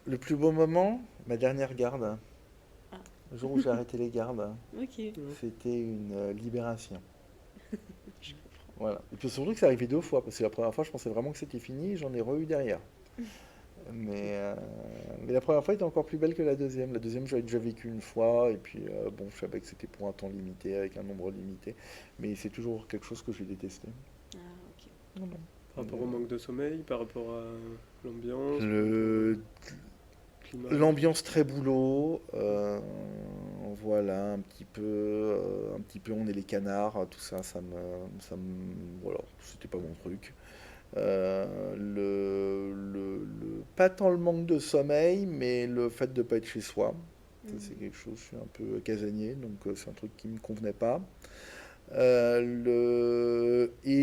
Le plus beau moment, ma dernière garde. Ah, Le jour où j'ai arrêté les gardes, ok. Ouais. c'était une libération. Voilà. Et puis surtout que c'est arrivé 2 fois, parce que la première fois, je pensais vraiment que c'était fini, et j'en ai re-eu derrière. Mais, euh, mais la première fois était encore plus belle que la deuxième. La deuxième, j'avais déjà vécu une fois, et puis bon, je savais que c'était pour un temps limité, avec un nombre limité. Mais c'est toujours quelque chose que j'ai détesté. Ah, ok. Non, non. Par rapport au manque de sommeil, par rapport à l'ambiance, par rapport Le, au climat. L'ambiance très boulot, voilà, un petit peu, on est les canards, tout ça, voilà, c'était pas mon truc. Pas tant le manque de sommeil, mais le fait de pas être chez soi. Ça, c'est quelque chose, je suis un peu casanier, donc c'est un truc qui me convenait pas. Et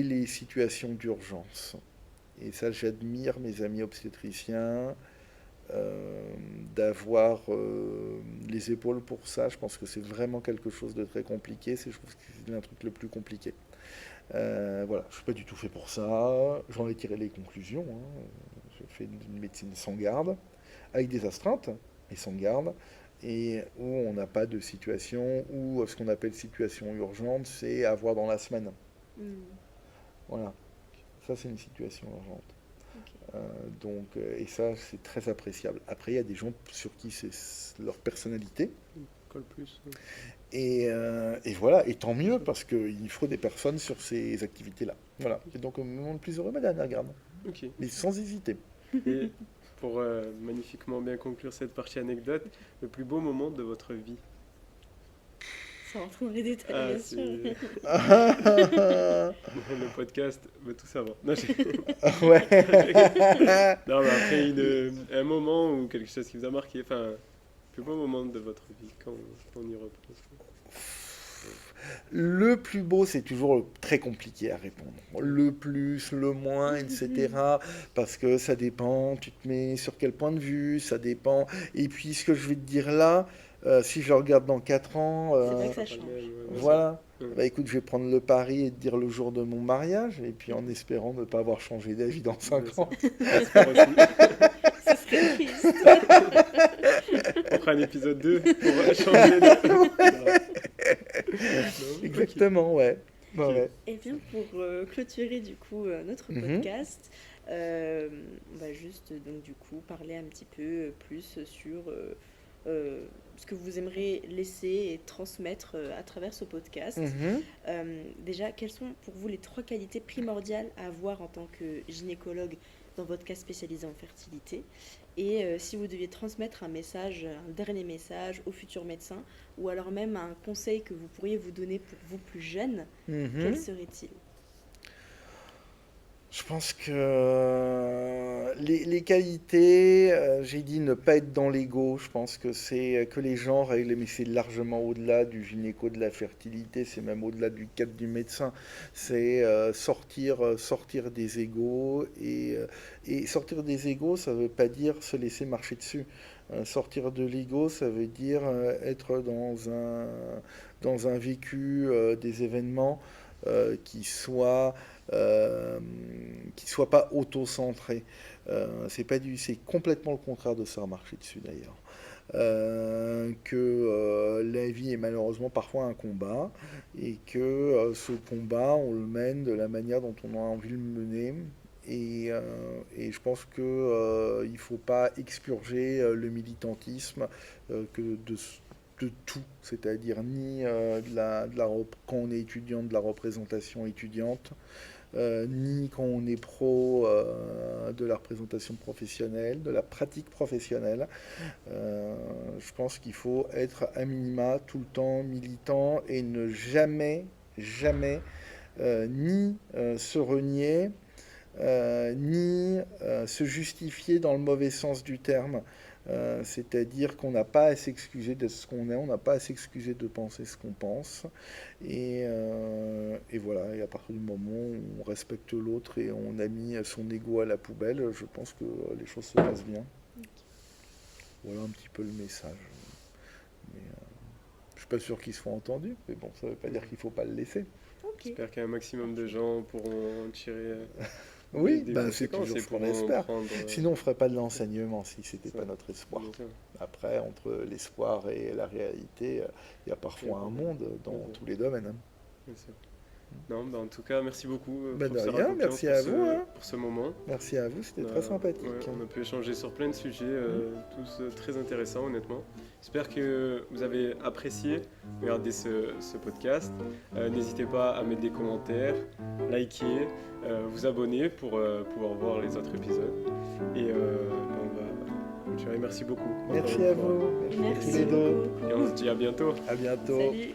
les situations d'urgence. Et ça, j'admire mes amis obstétriciens euh, d'avoir les épaules pour ça. Je pense que c'est vraiment quelque chose de très compliqué. Je trouve que c'est un truc le plus compliqué. Voilà, je suis pas du tout fait pour ça. J'en ai tiré les conclusions, hein. Je fais une médecine sans garde, avec des astreintes, mais sans garde, et où on n'a pas de situation, où ce qu'on appelle situation urgente, c'est avoir dans la semaine. Hmm, Voilà, ça c'est une situation urgente. ok. Et ça, c'est très appréciable. Après, il y a des gens sur qui c'est leur personnalité. Colle plus. Et voilà, et tant mieux, parce qu'il faut des personnes sur ces activités-là. Voilà. Et donc, au moment le plus heureux, ma dernière garde. Ok. Mais sans hésiter. Et pour magnifiquement bien conclure cette partie anecdote, le plus beau moment de votre vie. Ça rentre dans les détails, Ah, bien c'est sûr. le podcast veut tout savoir. Non, Ouais. non, mais après un moment ou quelque chose qui vous a marqué, enfin, le plus beau moment de votre vie quand on y repense. Le plus beau, c'est toujours très compliqué à répondre. Le plus, le moins, etc. Parce que ça dépend, tu te mets sur quel point de vue, ça dépend. Et puis, ce que je vais te dire là, si je le regarde dans 4 ans, C'est vrai que Ça ça sera pas le change. même, ouais, bien sûr. voilà. Ouais. Bah écoute, je vais prendre le pari et te dire le jour de mon mariage, et puis en espérant ne pas avoir changé d'avis dans Bien 5 sûr. ans. J'espère aussi. Ce serait triste. On fera un épisode 2 pour changer de... Non. Non, ok. Exactement, ouais. Ouais, Ok. ouais. Et bien pour clôturer du coup notre Mhm. podcast, on va juste donc du coup parler un petit peu plus sur ce que vous aimeriez laisser et transmettre à travers ce podcast. Mhm. Déjà, quelles sont pour vous les 3 qualités primordiales à avoir en tant que gynécologue dans votre cas spécialisé en fertilité? Et si vous deviez transmettre un message, un dernier message aux futurs médecins, ou alors même un conseil que vous pourriez vous donner pour vous plus jeunes, quel Mhm. serait-il? Je pense que les qualités, j'ai dit ne pas être dans l'ego. Je pense que c'est que les gens règlent, mais c'est largement au-delà du gynéco, de la fertilité, c'est même au-delà du cadre du médecin. C'est sortir des égos. Et sortir des égos, ça ne veut pas dire se laisser marcher dessus. Sortir de l'ego, ça veut dire être dans un vécu des événements qui soient pas auto-centré. C'est complètement le contraire de ça, marcher dessus d'ailleurs. La vie est malheureusement parfois un combat et que ce combat, on le mène de la manière dont on a envie de le mener. Et je pense que il ne faut pas expurger le militantisme que de tout, c'est-à-dire ni quand on est étudiant de la représentation étudiante, ni quand on est pro de la représentation professionnelle, de la pratique professionnelle. Je pense qu'il faut être à minima tout le temps militant et ne jamais, jamais ni se renier, ni se justifier dans le mauvais sens du terme. C'est-à-dire qu'on n'a pas à s'excuser de ce qu'on est, on n'a pas à s'excuser de penser ce qu'on pense. Et voilà, et à partir du moment où on respecte l'autre et on a mis son ego à la poubelle, je pense que les choses se passent bien. Voilà un petit peu le message. Mais, je suis pas sûr qu'il soit entendu, mais bon, ça veut pas dire qu'il faut pas le laisser. Ok. J'espère qu'un maximum de gens pourront en tirer Oui, des ben c'est conséquences toujours et ce qu'on pourront espère. prendre... Sinon, on ferait pas de l'enseignement si c'était ça. pas notre espoir. Bien sûr, Après, entre l'espoir et la réalité, il y a il y a parfois un pas de- monde dans bien sûr, tous les domaines, hein. bien sûr. Non, bah, en tout cas, merci beaucoup Bah, de professeur rien, Agopian, merci à vous, hein. pour ce moment. Merci à vous, c'était très Ouais, sympathique. on a pu échanger sur plein de sujets, tous très intéressants honnêtement. J'espère que vous avez apprécié regarder ce podcast. N'hésitez pas à mettre des commentaires, liker, vous abonner pour pouvoir voir les autres épisodes. Et on va continuer. Merci beaucoup. Merci encore à une fois. vous. Merci tous Merci les deux. beaucoup. Et on se dit à bientôt. À bientôt. Salut.